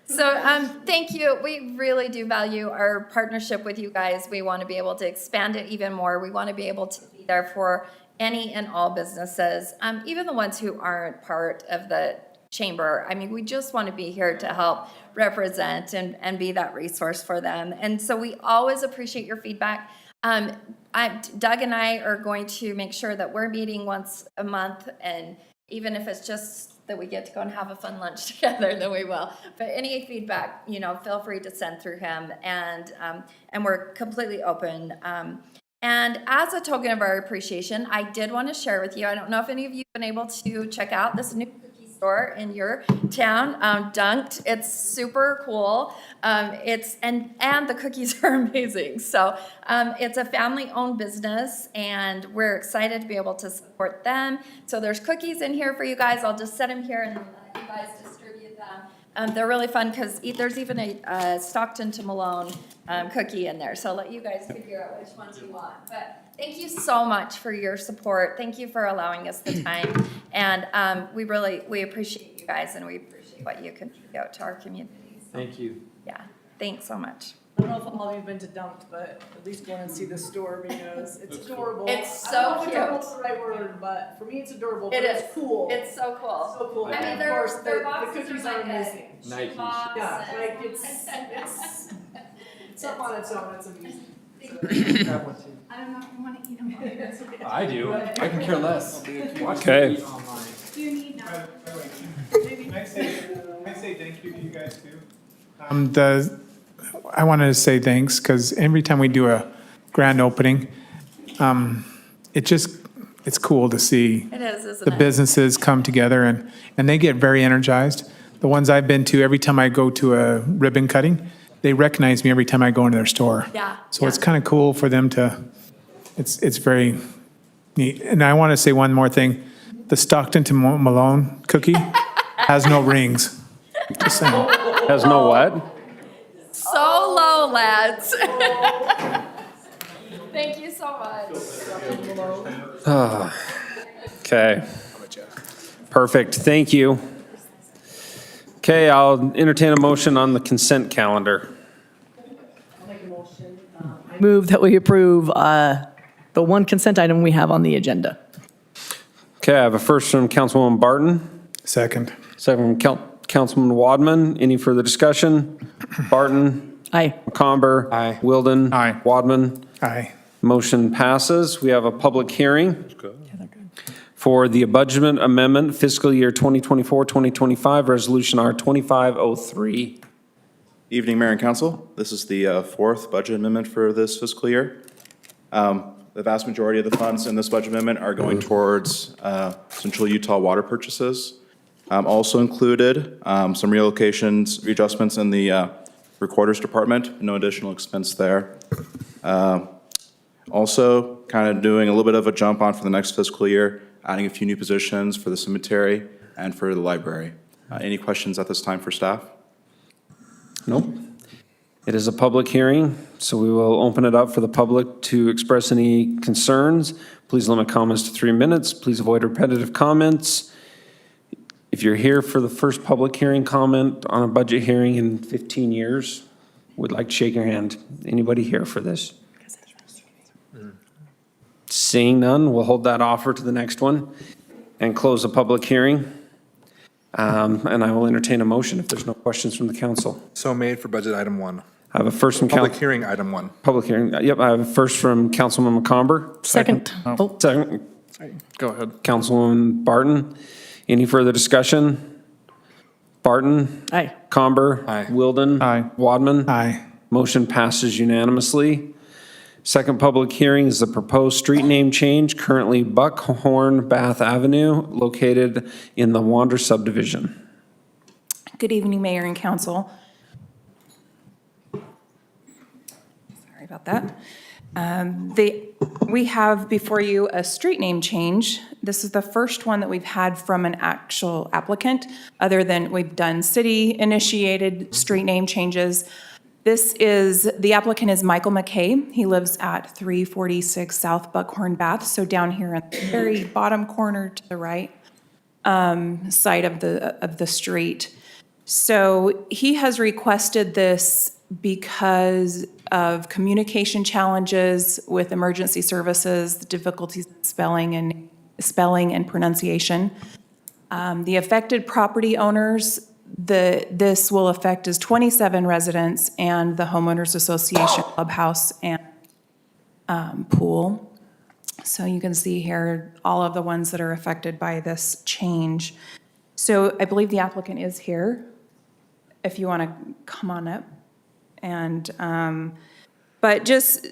So, thank you. We really do value our partnership with you guys. We want to be able to expand it even more. We want to be able to be there for any and all businesses, even the ones who aren't part of the chamber. I mean, we just want to be here to help represent and be that resource for them. And so we always appreciate your feedback. Doug and I are going to make sure that we're meeting once a month, and even if it's just that we get to go and have a fun lunch together, then we will. But any feedback, feel free to send through him, and we're completely open. And as a token of our appreciation, I did want to share with you, I don't know if any of you have been able to check out this new cookie store in your town, Dunked. It's super cool. And the cookies are amazing. So it's a family-owned business, and we're excited to be able to support them. So there's cookies in here for you guys. I'll just set them here and let you guys distribute them. They're really fun because there's even a Stockton to Malone cookie in there. So I'll let you guys figure out which ones you want. But thank you so much for your support. Thank you for allowing us the time. And we appreciate you guys, and we appreciate what you contribute to our community. So, Thank you. yeah, thanks so much. I don't know if all of you have been to Dunked, but at least go in and see the store because it's adorable. It's I don't know so if cute. adorable's the right word, but for me it's adorable, but It is it's cool. It's so cool. So cool. I mean, And of they're course, the boxes cookies are are like amazing. Nike. Box Yeah, and- like it's up on its own, it's amazing. I don't know if you want to eat them all. I do. I can care less. Okay. Do you need now? Can I say thank you to you guys too? I wanted to say thanks because every time we do a grand opening, it's cool to see It is, isn't the it? businesses come together and they get very energized. The ones I've been to, every time I go to a ribbon cutting, they recognize me every time I go into their store. Yeah. So it's kind of cool for them to, it's very neat. And I want to say one more thing. The Stockton to Malone cookie has no rings. Just saying. Has no what? So low, lads. Thank you so much. Okay. Perfect. Thank you. Okay, I'll entertain a motion on the consent calendar. Move that we approve the one consent item we have on the agenda. Okay, I have a first from Councilwoman Barton, Second. second from Councilman Wadman. Any further discussion? Barton, Aye. McComber. Aye. Wilden. Aye. Wadman. Aye. Motion passes. We have a public hearing for the budget amendment fiscal year 2024-2025, Resolution R 2503. Evening, Mayor and Council. This is the fourth budget amendment for this fiscal year. The vast majority of the funds in this budget amendment are going towards Central Utah water purchases. Also included some relocations, readjustments in the Recorder's Department, no additional expense there. Also, kind of doing a little bit of a jump on for the next fiscal year, adding a few new positions for the cemetery and for the library. Any questions at this time for staff? Nope. It is a public hearing, so we will open it up for the public to express any concerns. Please limit comments to 3 minutes. Please avoid repetitive comments. If you're here for the first public hearing comment on a budget hearing in 15 years, would like to shake your hand. Anybody here for this? Seeing none, we'll hold that offer to the next one and close the public hearing. And I will entertain a motion if there's no questions from the council. So made for budget item one. I have a first from Public hearing item one. Public hearing, yep, I have a first from Councilman McComber. Second. Second, Go ahead. Councilwoman Barton. Any further discussion? Barton? Aye. Comber? Aye. Wilden? Aye. Wadman? Aye. Motion passes unanimously. Second public hearing is the proposed street name change, currently Buckhorn Bath Avenue, located in the Wander subdivision. Good evening, Mayor and Council. Sorry about that. We have before you a street name change. This is the first one that we've had from an actual applicant, other than we've done city-initiated street name changes. The applicant is Michael McKay. He lives at 346 South Buckhorn Bath, so down here at the very bottom corner to the right side of the street. So he has requested this because of communication challenges with emergency services, the difficulties in spelling and pronunciation. The affected property owners, this will affect is 27 residents and the homeowners association clubhouse and pool. So you can see here all of the ones that are affected by this change. So I believe the applicant is here, if you want to come on up. And, but just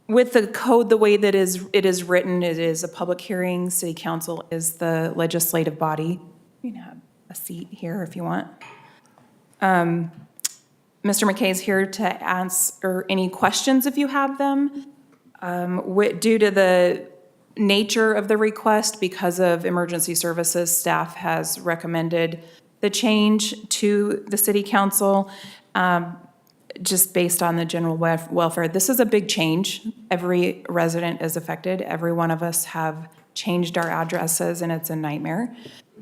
with the code, the way that it is written, it is a public hearing. City council is the legislative body. You can have a seat here if you want. Mr. McKay is here to answer any questions if you have them. Due to the nature of the request, because of emergency services, staff has recommended the change to the city council. Just based on the general welfare. This is a big change. Every resident is affected. Every one of us have changed our addresses, and it's a nightmare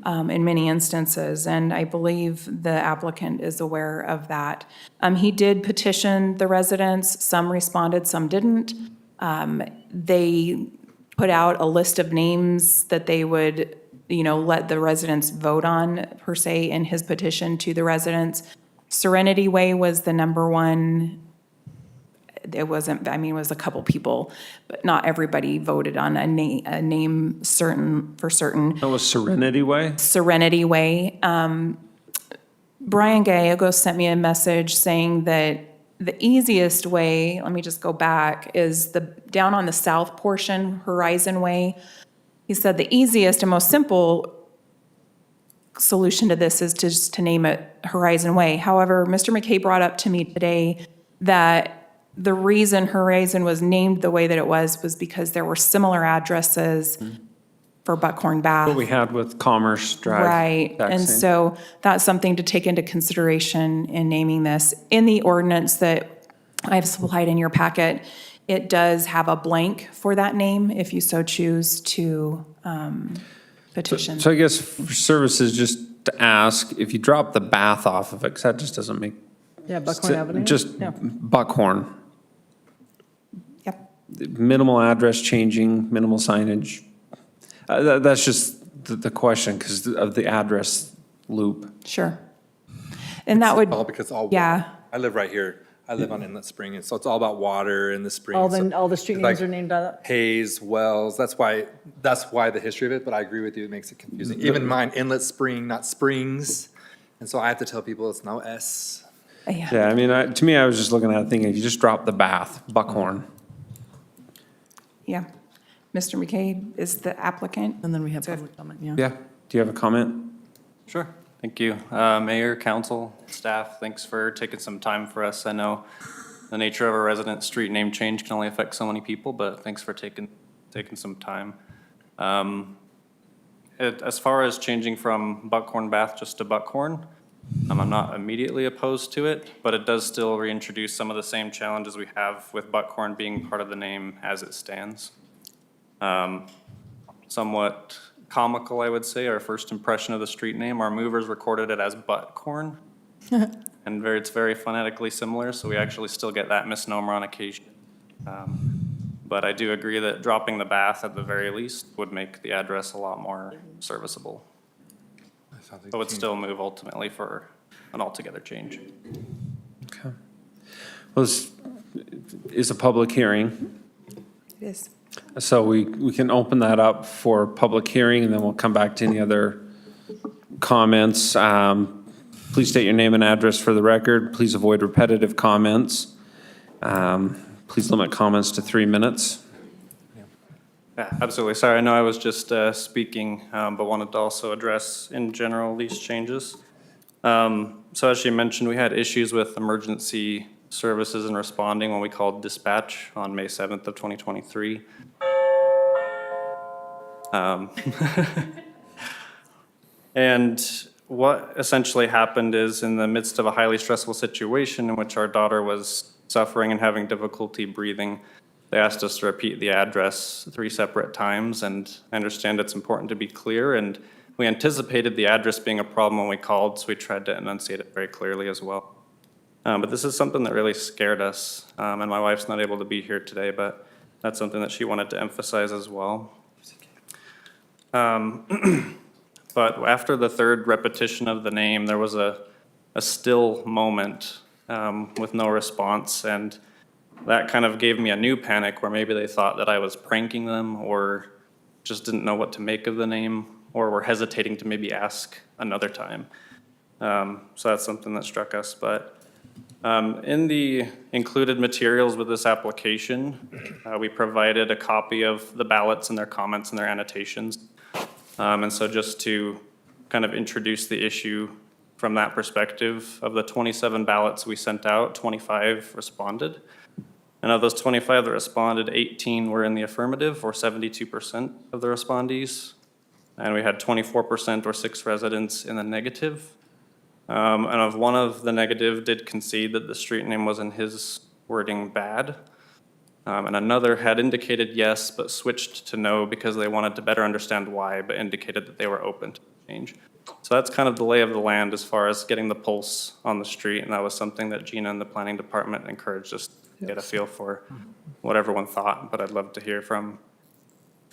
in many instances. And I believe the applicant is aware of that. He did petition the residents. Some responded, some didn't. They put out a list of names that they would, let the residents vote on, per se, in his petition to the residents. Serenity Way was the number one. It wasn't, it was a couple people, but not everybody voted on a name for certain. That was Serenity Way? Serenity Way. Brian Gallegos sent me a message saying that the easiest way, let me just go back, is down on the south portion, Horizon Way. He said the easiest and most simple solution to this is to name it Horizon Way. However, Mr. McKay brought up to me today that the reason Horizon was named the way that it was because there were similar addresses for Buckhorn Bath. What we had with Commerce Drive. Right, and so that's something to take into consideration in naming this. In the ordinance that I've supplied in your packet, it does have a blank for that name if you so choose to petition. So I guess for services, just to ask, if you drop the Bath off of it, because that just doesn't make. Yeah, Buckhorn Avenue. Just Yeah. Buckhorn. Yep. Minimal address changing, minimal signage. That's just the question because of the address loop. Sure. And that would, All because all. yeah. I live right here. I live on Inlet Spring, and so it's all about water in the spring. All So the street it's names like are named out. Hayes, Wells, that's why the history of it, but I agree with you, it makes it confusing. Even mine, Inlet Spring, not Springs, and so I have to tell people it's no S. Yeah, to me, I was just looking at it thinking, if you just drop the Bath, Buckhorn. Yeah. Mr. McKay is the applicant. And then we have public comment, yeah. Yeah. Do you have a comment? Sure. Thank you. Mayor, council, staff, thanks for taking some time for us. I know the nature of a resident street name change can only affect so many people, but thanks for taking some time. As far as changing from Buckhorn Bath just to Buckhorn, I'm not immediately opposed to it, but it does still reintroduce some of the same challenges we have with Buckhorn being part of the name as it stands. Somewhat comical, I would say, our first impression of the street name. Our movers recorded it as Buttcorn. And it's very phonetically similar, so we actually still get that misnomer on occasion. But I do agree that dropping the Bath at the very least would make the address a lot more serviceable. So would still move ultimately for an altogether change. Okay. Well, this is a public hearing. It is. So we can open that up for public hearing, and then we'll come back to any other comments. Please state your name and address for the record. Please avoid repetitive comments. Please limit comments to 3 minutes. Yeah, absolutely. Sorry, I know I was just speaking, but wanted to also address in general these changes. So as she mentioned, we had issues with emergency services and responding when we called dispatch on May 7th of 2023. And what essentially happened is, in the midst of a highly stressful situation in which our daughter was suffering and having difficulty breathing, they asked us to repeat the address 3 separate times, and I understand it's important to be clear, and we anticipated the address being a problem when we called, so we tried to enunciate it very clearly as well. But this is something that really scared us, and my wife's not able to be here today, but that's something that she wanted to emphasize as well. But after the 3rd repetition of the name, there was a still moment with no response, and that kind of gave me a new panic where maybe they thought that I was pranking them or just didn't know what to make of the name, or were hesitating to maybe ask another time. So that's something that struck us. But in the included materials with this application, we provided a copy of the ballots and their comments and their annotations. And so just to kind of introduce the issue from that perspective, of the 27 ballots we sent out, 25 responded. And of those 25 that responded, 18 were in the affirmative, or 72% of the respondees. And we had 24%, or 6 residents, in the negative. And of one of the negative did concede that the street name was, in his wording, bad. And another had indicated yes, but switched to no because they wanted to better understand why, but indicated that they were open to change. So that's kind of the lay of the land as far as getting the pulse on the street, and that was something that Gina and the planning department encouraged us to get a feel for what everyone thought. But I'd love to hear from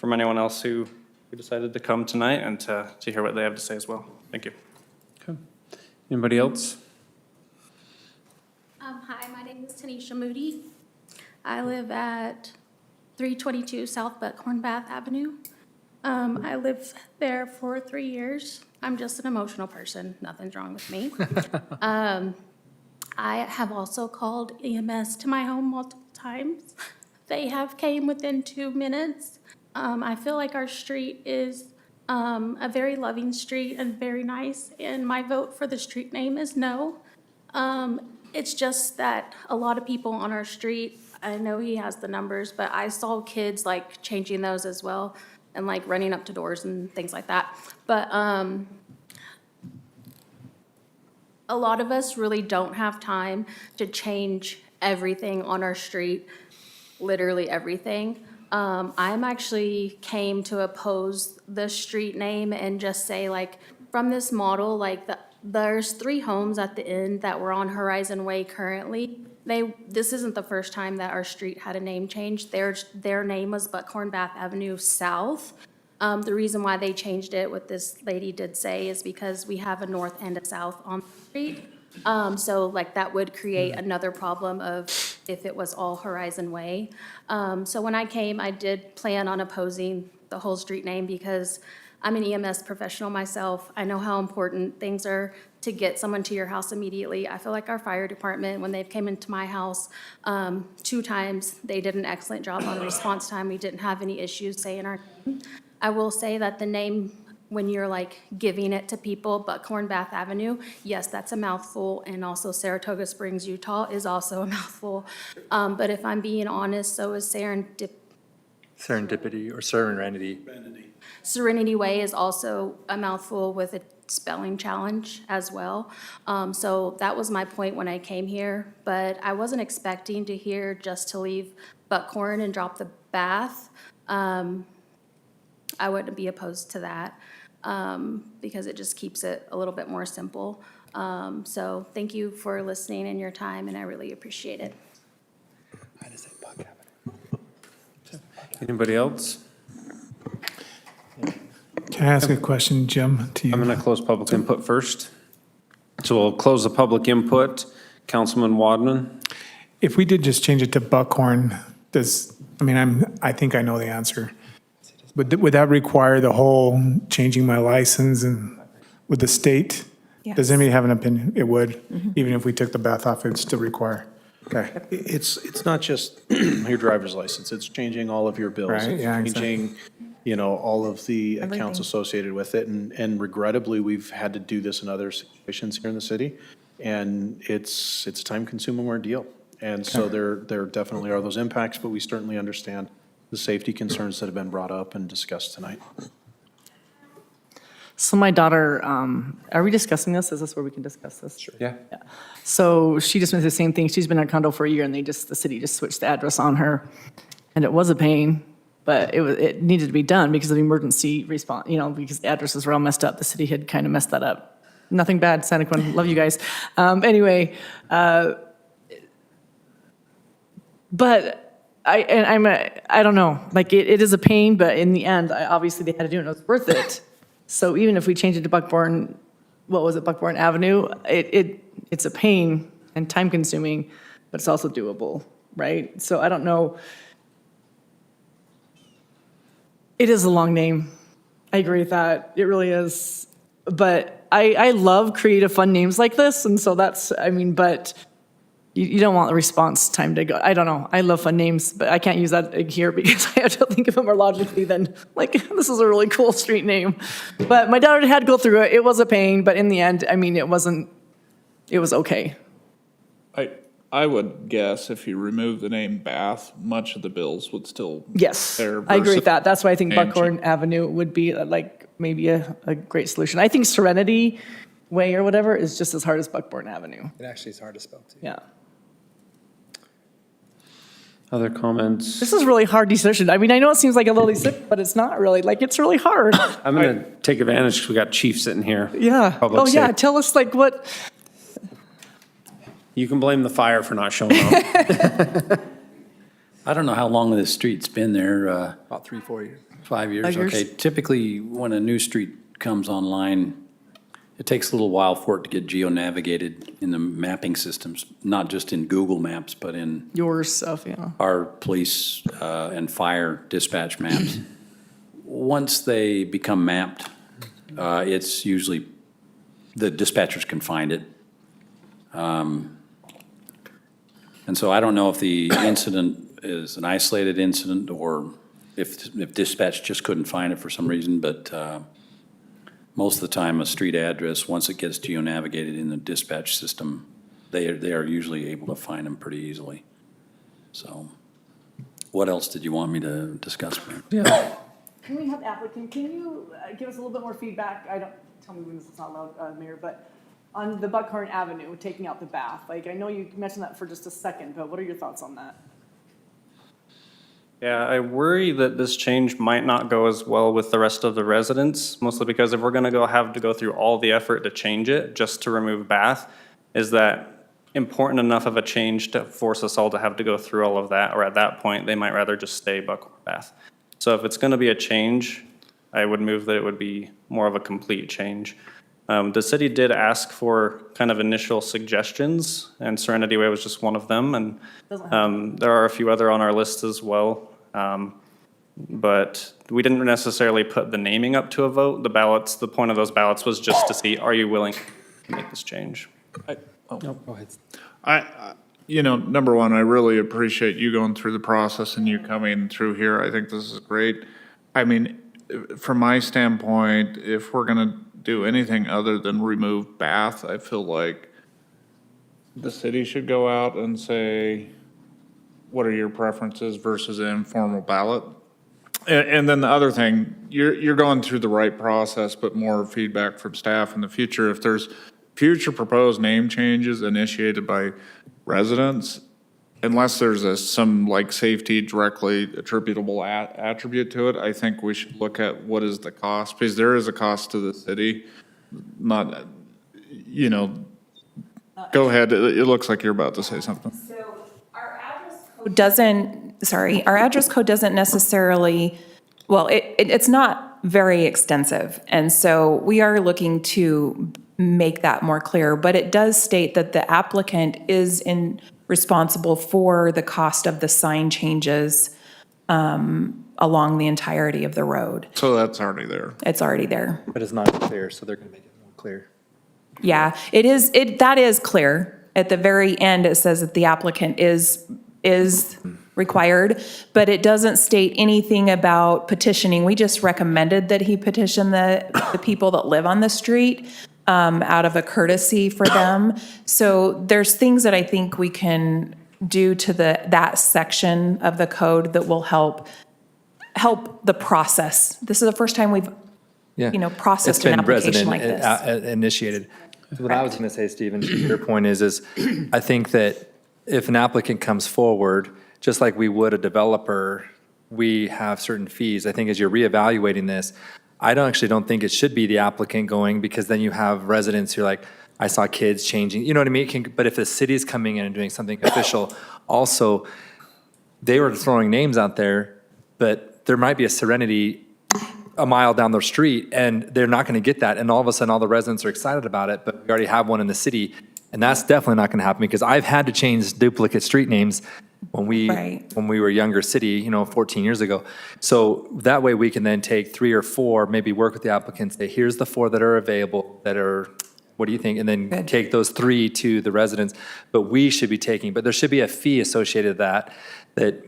anyone else who decided to come tonight and to hear what they have to say as well. Thank you. Okay. Anybody else? Hi, my name is Tanisha Moody. I live at 322 South Buckhorn Bath Avenue. I lived there for 3 years. I'm just an emotional person. Nothing's wrong with me. I have also called EMS to my home multiple times. They have came within 2 minutes. I feel like our street is a very loving street and very nice, and my vote for the street name is no. It's just that a lot of people on our street, I know he has the numbers, but I saw kids like changing those as well and like running up to doors and things like that. But a lot of us really don't have time to change everything on our street, literally everything. I'm actually came to oppose the street name and just say, like, from this model, like, there's 3 homes at the end that were on Horizon Way currently. This isn't the first time that our street had a name change. Their name was Buckhorn Bath Avenue South. The reason why they changed it, what this lady did say, is because we have a north and a south on the street. So like that would create another problem of if it was all Horizon Way. So when I came, I did plan on opposing the whole street name because I'm an EMS professional myself. I know how important things are to get someone to your house immediately. I feel like our fire department, when they've came into my house 2 times, they did an excellent job on response time. We didn't have any issues saying our name. I will say that the name, when you're like giving it to people, Buckhorn Bath Avenue, yes, that's a mouthful, and also Saratoga Springs, Utah is also a mouthful. But if I'm being honest, so is Serendipity or Serenity. Serenity Way is also a mouthful with a spelling challenge as well. So that was my point when I came here, but I wasn't expecting to hear just to leave Buckhorn and drop the Bath. I wouldn't be opposed to that because it just keeps it a little bit more simple. So thank you for listening and your time, and I really appreciate it. Anybody else? Can I ask a question, Jim, to you? I'm going to close public input first. So we'll close the public input. Councilman Wadman? If we did just change it to Buckhorn, does I mean, I think I know the answer. Would that require the whole changing my license and with the state? Does anybody have an opinion? It would, even if we took the bath off, it'd still require. Okay. It's not just your driver's license, it's changing all of your bills. Right, yeah, It's changing, all of the accounts associated with it, and regrettably, we've had to do this in other situations here in the city, and it's a time-consuming ordeal. And so there definitely are those impacts, but we certainly understand the safety concerns that have been brought up and discussed tonight. So my daughter, are we discussing this? Is this where we can discuss this? Sure. Yeah. So she just went through the same thing. She's been in a condo for a year and the city just switched the address on her. And it was a pain, but it needed to be done because of the emergency response, because the addresses were all messed up. The city had kind of messed that up. Nothing bad, Santa Quinn, love you guys. Anyway, but I don't know, like it is a pain, but in the end, obviously they had to do it and it was worth it. So even if we change it to Buckbourn, Buckbourn Avenue, it's a pain and time consuming, but it's also doable, right? So I don't know. It is a long name. I agree with that. It really is. But I love creative, fun names like this. And so but you don't want the response time to go. I don't know. I love fun names, but I can't use that here because I have to think of them more logically than, this is a really cool street name. But my daughter had to go through it. It was a pain, but in the end, it was okay. I would guess if you remove the name Bath, much of the bills would still. Yes, there I agree with that. That's why I think name Buckhorn Avenue would be maybe a great solution. I think Serenity Way or whatever is just as hard as Buckbourn Avenue. It actually is hard to spell too. Yeah. Other comments? This is a really hard decision. I know it seems like a little simple, but it's not really. It's really hard. I'm going to take advantage because we got Chief sitting here. Yeah. Public safety. Tell us what. You can blame the fire for not showing up. I don't know how long this street's been there. About 3-4 years. 5 years, 5 years. okay. Typically, when a new street comes online, it takes a little while for it to get geo-navigated in the mapping systems, not just in Google Maps, but in Your stuff, yeah. our police and fire dispatch maps. Once they become mapped, it's usually, the dispatchers can find it. And so I don't know if the incident is an isolated incident or if dispatch just couldn't find it for some reason, but most of the time, a street address, once it gets geo-navigated in the dispatch system, they are usually able to find them pretty easily. So what else did you want me to discuss, Mayor? Yeah. Can we have the applicant, can you give us a little bit more feedback? Tell me when this is not allowed, Mayor, but on the Buckhorn Avenue, taking out the bath, I know you mentioned that for just a second, but what are your thoughts on that? Yeah, I worry that this change might not go as well with the rest of the residents, mostly because if we're gonna have to go through all the effort to change it, just to remove bath, is that important enough of a change to force us all to have to go through all of that, or at that point, they might rather just stay Buckhorn Bath. So if it's gonna be a change, I would move that it would be more of a complete change. The city did ask for kind of initial suggestions, and Serenity Way was just one of them, and there are a few other on our list as well. But we didn't necessarily put the naming up to a vote. The point of those ballots was just to see, are you willing to make this change? Go ahead. Number one, I really appreciate you going through the process and you coming through here. I think this is great. From my standpoint, if we're gonna do anything other than remove Bath, I feel like the city should go out and say, what are your preferences versus an informal ballot? And then the other thing, you're going through the right process, but more feedback from staff in the future. If there's future proposed name changes initiated by residents, unless there's some safety directly attributable attribute to it, I think we should look at what is the cost, because there is a cost to the city. Not, go ahead. It looks like you're about to say something. Our address code doesn't necessarily, it's not very extensive. And so we are looking to make that more clear, but it does state that the applicant is responsible for the cost of the sign changes along the entirety of the road. So that's already there. It's already there. But it's not clear, so they're going to make it more clear. Yeah, that is clear. At the very end, it says that the applicant is required, but it doesn't state anything about petitioning. We just recommended that he petition the people that live on the street out of a courtesy for them. So there's things that I think we can do to that section of the code that will help the process. This is the first time we've processed an application like this. It's been resident initiated. So what I was going to say, Stephen, to your point is I think that if an applicant comes forward, just like we would a developer, we have certain fees. I think as you're reevaluating this, I don't think it should be the applicant going, because then you have residents who are like, I saw kids changing, you know what I mean? But if the city's coming in and doing something official, also, they were throwing names out there, but there might be a Serenity a mile down the street, and they're not going to get that. And all of a sudden, all the residents are excited about it, but we already have one in the city. And that's definitely not going to happen, because I've had to change duplicate street names when we were a younger city, 14 years ago. So that way we can then take 3 or 4, maybe work with the applicants, say, here's the 4 that are available, what do you think? And then take those 3 to the residents. But there should be a fee associated with that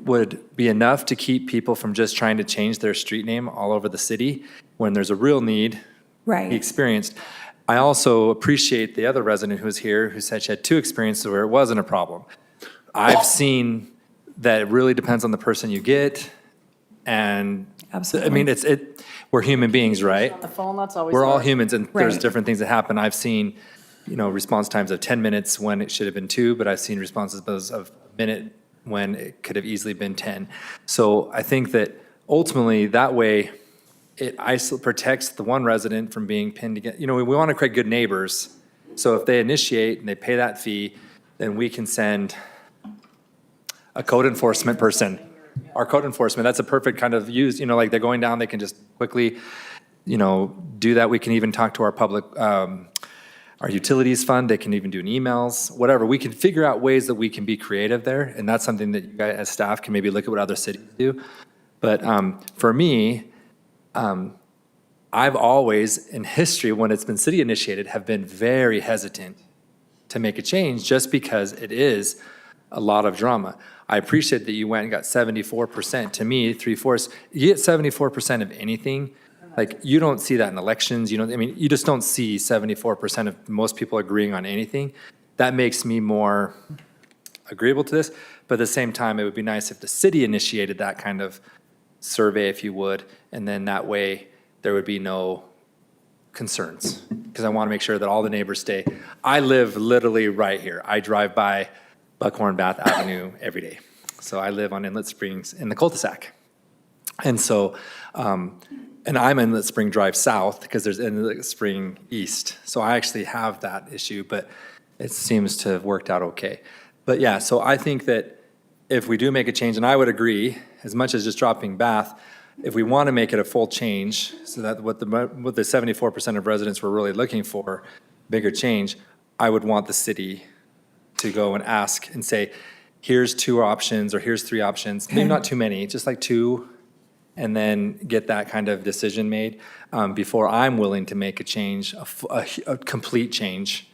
would be enough to keep people from just trying to change their street name all over the city when there's a real need. Right. He experienced. I also appreciate the other resident who was here who said she had 2 experiences where it wasn't a problem. I've seen that it really depends on the person you get. And absolutely. I mean, we're human beings, right? On the phone, that's always We're all hard. humans, and there's Right. different things that happen. I've seen, response times of 10 minutes when it should have been 2, but I've seen responses of a minute when it could have easily been 10. So I think that ultimately that way it protects the one resident from being pinned together. We want to create good neighbors. So if they initiate and they pay that fee, then we can send a code enforcement person. Our code enforcement, that's a perfect kind of use, like they're going down, they can just quickly, do that. We can even talk to our public, our utilities fund, they can even do emails, whatever. We can figure out ways that we can be creative there, and that's something that you guys as staff can maybe look at what other cities do. But for me, I've always, in history, when it's been city initiated, have been very hesitant to make a change just because it is a lot of drama. I appreciate that you went and got 74%. To me, 3/4, you get 74% of anything. Like, you don't see that in elections. You just don't see 74% of most people agreeing on anything. That makes me more agreeable to this. But at the same time, it would be nice if the city initiated that kind of survey, if you would, and then that way there would be no concerns. Because I want to make sure that all the neighbors stay. I live literally right here. I drive by Buckhorn Bath Avenue every day. So I live on Inlet Springs in the cul-de-sac. And so, and I'm Inlet Spring Drive South because there's Inlet Spring East. So I actually have that issue, but it seems to have worked out okay. But yeah, so I think that if we do make a change, and I would agree, as much as just dropping Bath, if we want to make it a full change, so that what the 74% of residents were really looking for, bigger change, I would want the city to go and ask and say, here's 2 options, or here's 3 options, maybe not too many, just like 2, and then get that kind of decision made before I'm willing to make a change, a complete change.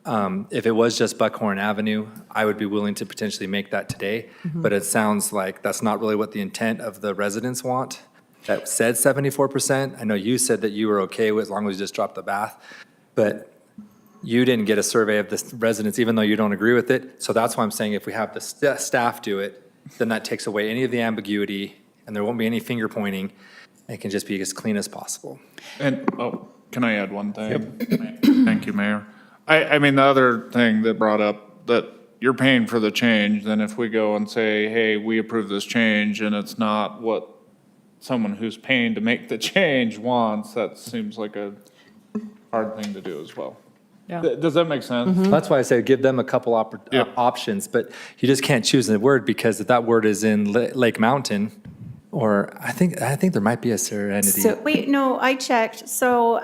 If it was just Buckhorn Avenue, I would be willing to potentially make that today, but it sounds like that's not really what the intent of the residents want. That said 74%. I know you said that you were okay with as long as you just dropped the Bath, but you didn't get a survey of the residents, even though you don't agree with it. So that's why I'm saying if we have the staff do it, then that takes away any of the ambiguity, and there won't be any finger pointing. It can just be as clean as possible. And, can I add one thing? Thank you, Mayor. I mean, the other thing that brought up that you're paying for the change, then if we go and say, hey, we approve this change, and it's not what someone who's paying to make the change wants, that seems like a hard thing to do as well. Yeah. Does that make sense? That's why I say give them a couple options, but you just can't choose a word, because if that word is in Lake Mountain, or I think there might be a Serenity. So, wait, no, I checked. So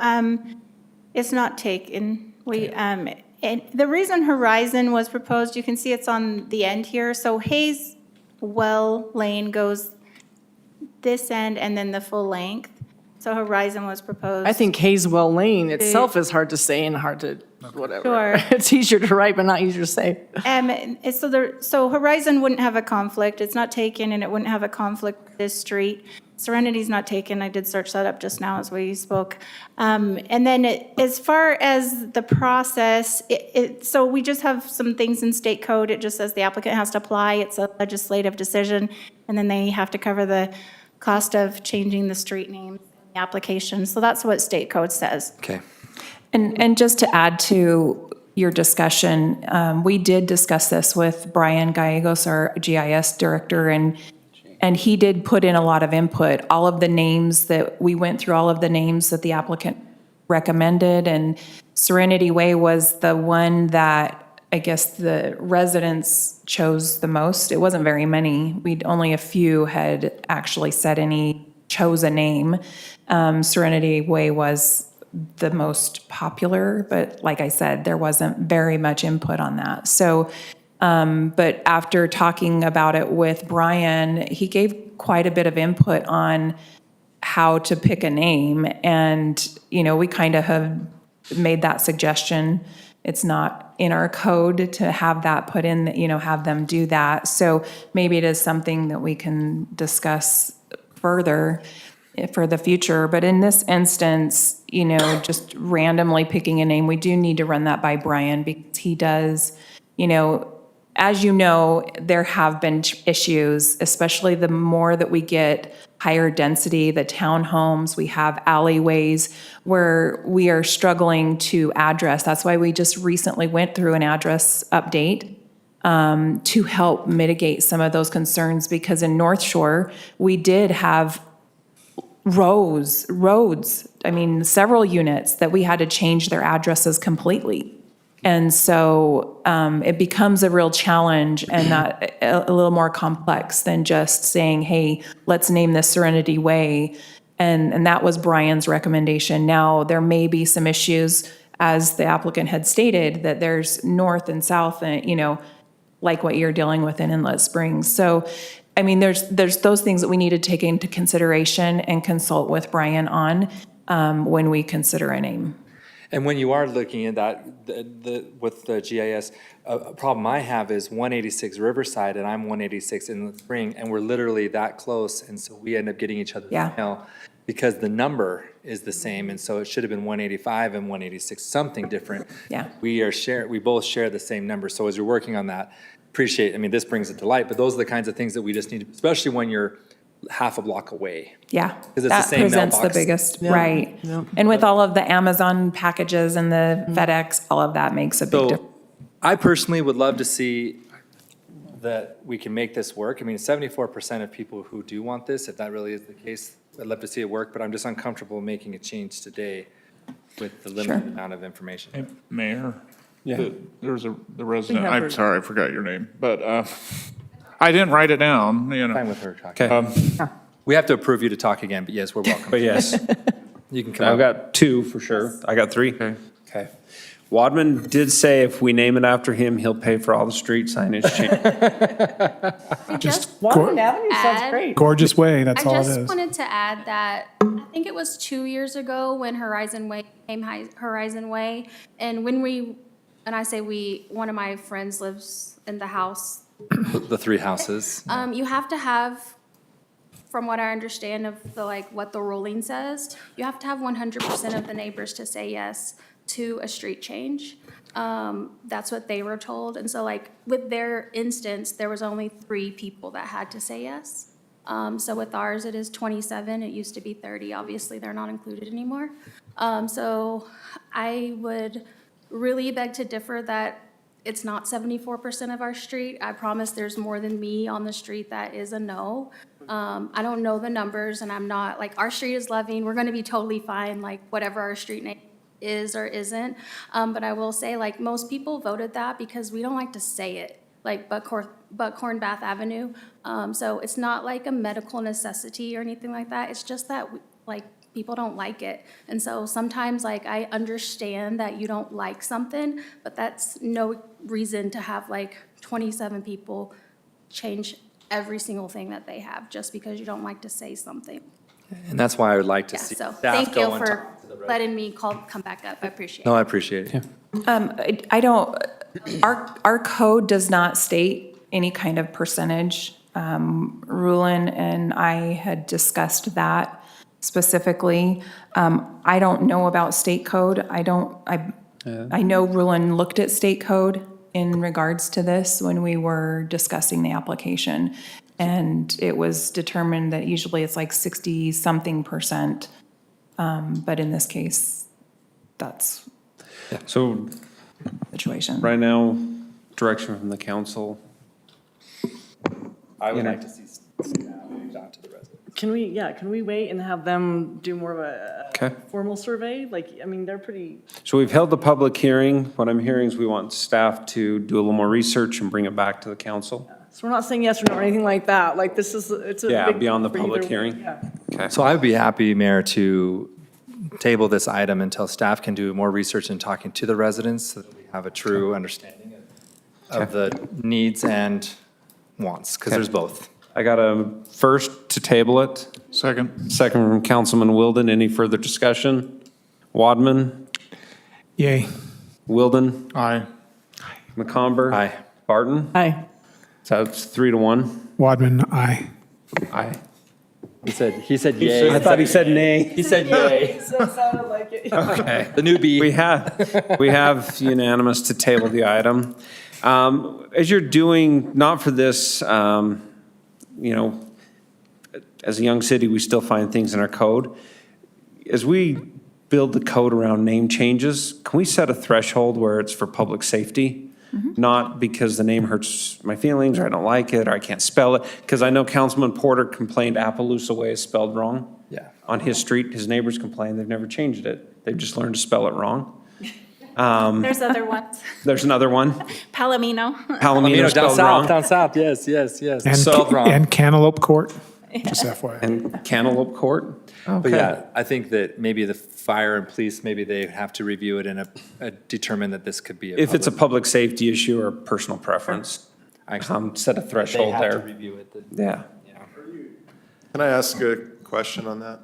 it's not taken. And the reason Horizon was proposed, you can see it's on the end here. So Hayes Well Lane goes this end and then the full length. So Horizon was proposed. I think Hazelwell Lane itself is hard to say and hard to, whatever. Sure. It's easier to write, but not easier to say. So Horizon wouldn't have a conflict. It's not taken, and it wouldn't have a conflict with this street. Serenity's not taken. I did search that up just now as we spoke. And then as far as the process, so we just have some things in state code. It just says the applicant has to apply. It's a legislative decision, and then they have to cover the cost of changing the street name application. So that's what state code says. Okay. And just to add to your discussion, we did discuss this with Brian Gallegos, our GIS director, and he did put in a lot of input. All of the names that we went through, all of the names that the applicant recommended, and Serenity Way was the one that I guess the residents chose the most. It wasn't very many. Only a few had actually chose a name. Serenity Way was the most popular, but like I said, there wasn't very much input on that. So, but after talking about it with Brian, he gave quite a bit of input on how to pick a name. And, we kind of have made that suggestion. It's not in our code to have that put in, have them do that. So maybe it is something that we can discuss further for the future. But in this instance, just randomly picking a name, we do need to run that by Brian because he does, as you know, there have been issues, especially the more that we get higher density, the townhomes, we have alleyways where we are struggling to address. That's why we just recently went through an address update to help mitigate some of those concerns, because in North Shore, we did have roads, several units that we had to change their addresses completely. And so it becomes a real challenge and that a little more complex than just saying, hey, let's name this Serenity Way. And that was Brian's recommendation. Now, there may be some issues, as the applicant had stated, that there's north and south, like what you're dealing with in Inlet Springs. So, there's those things that we need to take into consideration and consult with Brian on when we consider a name. And when you are looking at that, with the GIS, a problem I have is 186 Riverside, and I'm 186 Inlet Spring, and we're literally that close, and so we end up getting each other's mail because the number is the same, and so it should have been 185 and 186, something different. Yeah. We both share the same number, so as you're working on that, this brings it to light, but those are the kinds of things that we just need, especially when you're half a block away. Yeah, it's the that same presents the mailbox. biggest, right. And with all of the Amazon packages and the FedEx, all of that makes a big difference. I personally would love to see that we can make this work. 74% of people who do want this, if that really is the case, I'd love to see it work, but I'm just uncomfortable making a change today with the limited amount of information. Hey, Mayor? Yeah. There's the resident, We have her- I'm sorry, I forgot your name, but I didn't write it down, Fine with her talking. Okay. We have to approve you to talk again, but yes, we're welcome. But yes, You can come I've up. got two for sure. I got three. Okay. Wadman did say if we name it after him, he'll pay for all the street signage change. Just Washington Avenue sounds add- great. Gorgeous way, that's all I it just is. wanted to add that I think it was 2 years ago when Horizon Way became Horizon Way. And and I say one of my friends lives in the house. The three houses. You have to have, from what I understand of what the ruling says, you have to have 100% of the neighbors to say yes to a street change. That's what they were told. And so with their instance, there was only 3 people that had to say yes. So with ours, it is 27. It used to be 30. Obviously, they're not included anymore. So I would really beg to differ that it's not 74% of our street. I promise there's more than me on the street that is a no. I don't know the numbers, and I'm not, our street is Loving. We're going to be totally fine, whatever our street name is or isn't. But I will say, most people voted that because we don't like to say it, Buckhorn Bath Avenue. So it's not a medical necessity or anything like that. It's just that, people don't like it. And so sometimes, I understand that you don't like something, but that's no reason to have 27 people change every single thing that they have, just because you don't like to say something. And that's why I would like to Yeah, see so staff thank go you and for talk to the residents. letting me come back up. I appreciate it. No, I appreciate it. I don't, our code does not state any kind of percentage. Rulon and I had discussed that specifically. I don't know about state code. I know Rulon looked at state code in regards to this when we were discussing the application. And it was determined that usually it's like 60-something%. But in this case, that's So the situation. right now, direction from the council. I would know. like to see staff talk to the residents. Can we wait and have them do more of a Okay. formal survey? Like, I mean, they're pretty, So we've held the public hearing. What I'm hearing is we want staff to do a little more research and bring it back to the council. so we're not saying yes or no or anything like that. Like, this is, it's a Yeah, big beyond the for public either- hearing. Yeah. Okay. So I would be happy, Mayor, to table this item until staff can do more research and talking to the residents so that we have a true understanding of the needs and wants, because there's both. I got a first to table it. Second. Second from Councilman Wilden. Any further discussion? Wadman? Yay. Wilden? Aye. McComber? Aye. Barton? Hi. So it's 3-1. Wadman, aye. Aye. He said yay. I thought he said nay. He said yay. So it sounded like it. Okay. The newbie. We have unanimous to table the item. As you're doing, not for this, as a young city, we still find things in our code. As we build the code around name changes, can we set a threshold where it's for public safety? Not because the name hurts my feelings, or I don't like it, or I can't spell it. Because I know Councilman Porter complained Appaloosa Way is spelled wrong. Yeah. On his street, his neighbors complained, they've never changed it. They've just learned to spell it wrong. There's other ones. There's another one. Palomino. Palomino down spelled south, wrong. down south, yes, yes, yes. And, Spelled wrong. and Cantaloupe Court, just FYI. And Cantaloupe Court. But yeah, I think that maybe the fire and police, maybe they have to review it and determine that this could be a If it's a public- public safety issue or personal preference, set a they threshold have to there. review it. Yeah. Can I ask a question on that?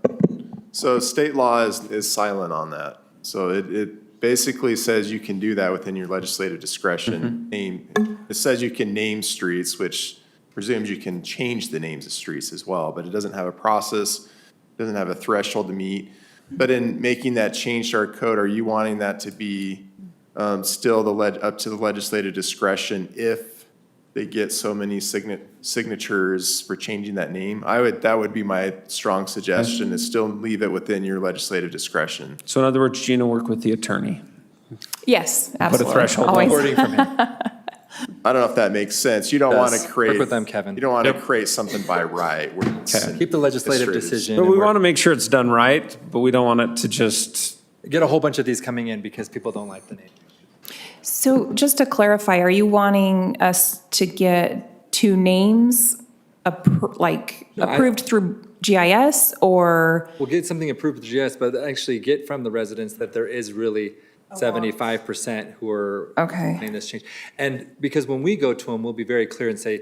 So state law is silent on that. So it basically says you can do that within your legislative discretion. It says you can name streets, which presumes you can change the names of streets as well, but it doesn't have a process, doesn't have a threshold to meet. But in making that change to our code, are you wanting that to be still up to the legislative discretion if they get so many signatures for changing that name? That would be my strong suggestion, is still leave it within your legislative discretion. So in other words, Gina, work with the attorney. Yes, absolutely. threshold. Always. Wording from him. I don't know if that makes sense. You don't want Does. to Work create. with them, Kevin. You don't want to create something by right. where it's Okay. Keep the legislative administrative. decision. But and we work- want to make sure it's done right, but we don't want it to just, Get a whole bunch of these coming in because people don't like the name. So just to clarify, are you wanting us to get two names approved through GIS or? We'll get something approved with GS, but actually get from the residents that there is really 75% who are Okay. wanting this change. And because when we go to them, we'll be very clear and say,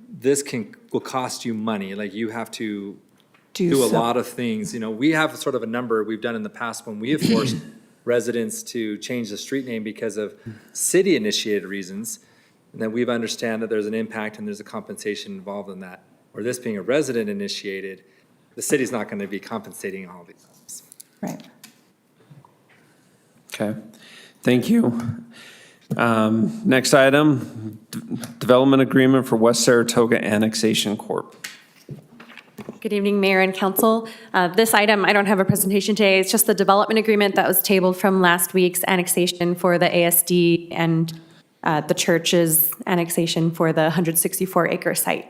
this will cost you money, like you have to do a lot of things. We have sort of a number we've done in the past when we have forced residents to change the street name because of city-initiated reasons. And then we've understand that there's an impact and there's a compensation involved in that. Or this being a resident-initiated, the city's not going to be compensating all these things. Right. okay. Thank you. Next item, development agreement for West Saratoga Annexation Corp. Good evening, Mayor and Council. This item, I don't have a presentation today. It's just the development agreement that was tabled from last week's annexation for the ASD and the church's annexation for the 164-acre site.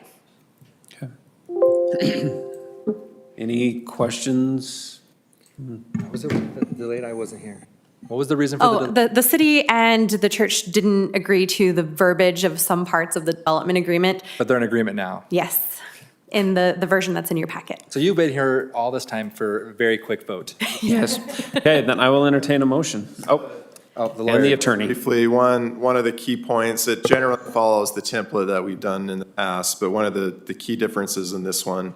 Any questions? Was it delayed? I wasn't here. What was the reason for Oh, the city and the church didn't agree to the verbiage of some parts of the development agreement. But they're in agreement now. Yes, in the version that's in your packet. So you've been here all this time for a very quick vote. Yes. Okay, then I will entertain a motion. Oh, Oh, the And the lawyer. attorney. Briefly, one of the key points, it generally follows the template that we've done in the past, but one of the key differences in this one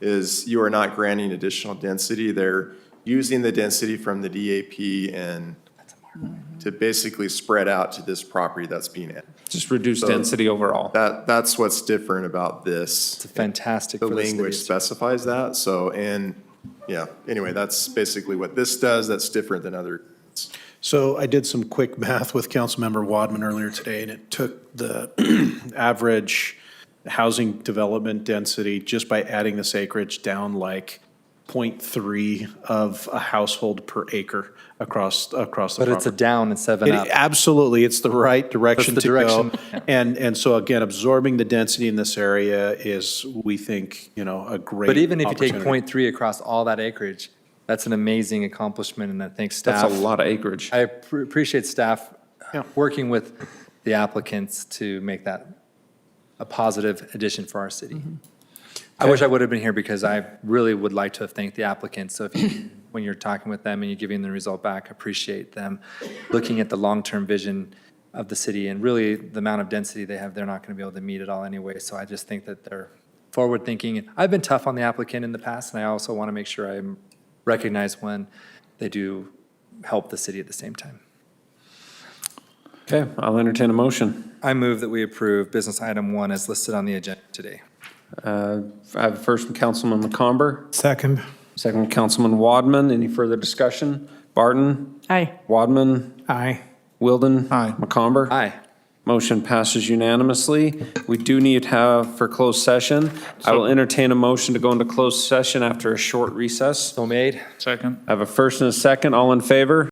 is you are not granting additional density. They're using the density from the DAP and to basically spread out to this property that's being added. Just reduce So density overall. That's what's different about this. It's fantastic The for the city. language specifies that, so, and, yeah, anyway, that's basically what this does, that's different than other. So I did some quick math with Councilmember Wadman earlier today, and it took the average housing development density just by adding this acreage down like 0.3 of a household per acre across the property. But it's a down and 7 up. Absolutely, it's the right direction That's to the go. direction. And so again, absorbing the density in this area is, we think, a great But even if you take opportunity. 0.3 across all that acreage, that's an amazing accomplishment, and I think staff. That's a lot of acreage. I appreciate staff working with the applicants to make that a positive addition for our city. I wish I would have been here because I really would like to have thanked the applicants. So if you, when you're talking with them and you're giving the result back, appreciate them looking at the long-term vision of the city, and really the amount of density they have, they're not going to be able to meet it all anyway. So I just think that they're forward-thinking. And I've been tough on the applicant in the past, and I also want to make sure I recognize when they do help the city at the same time. Okay, I'll entertain a motion. I move that we approve business item 1 as listed on the agenda today. I have a first from Councilman McComber, Second. second from Councilman Wadman. Any further discussion? Barton? Aye. Wadman? Aye. Wilden? Aye. McComber? Aye. Motion passes unanimously. We do need to have for closed session. I will entertain a motion to go into closed session after a short recess. So made. Second. I have a first and a second. All in favor?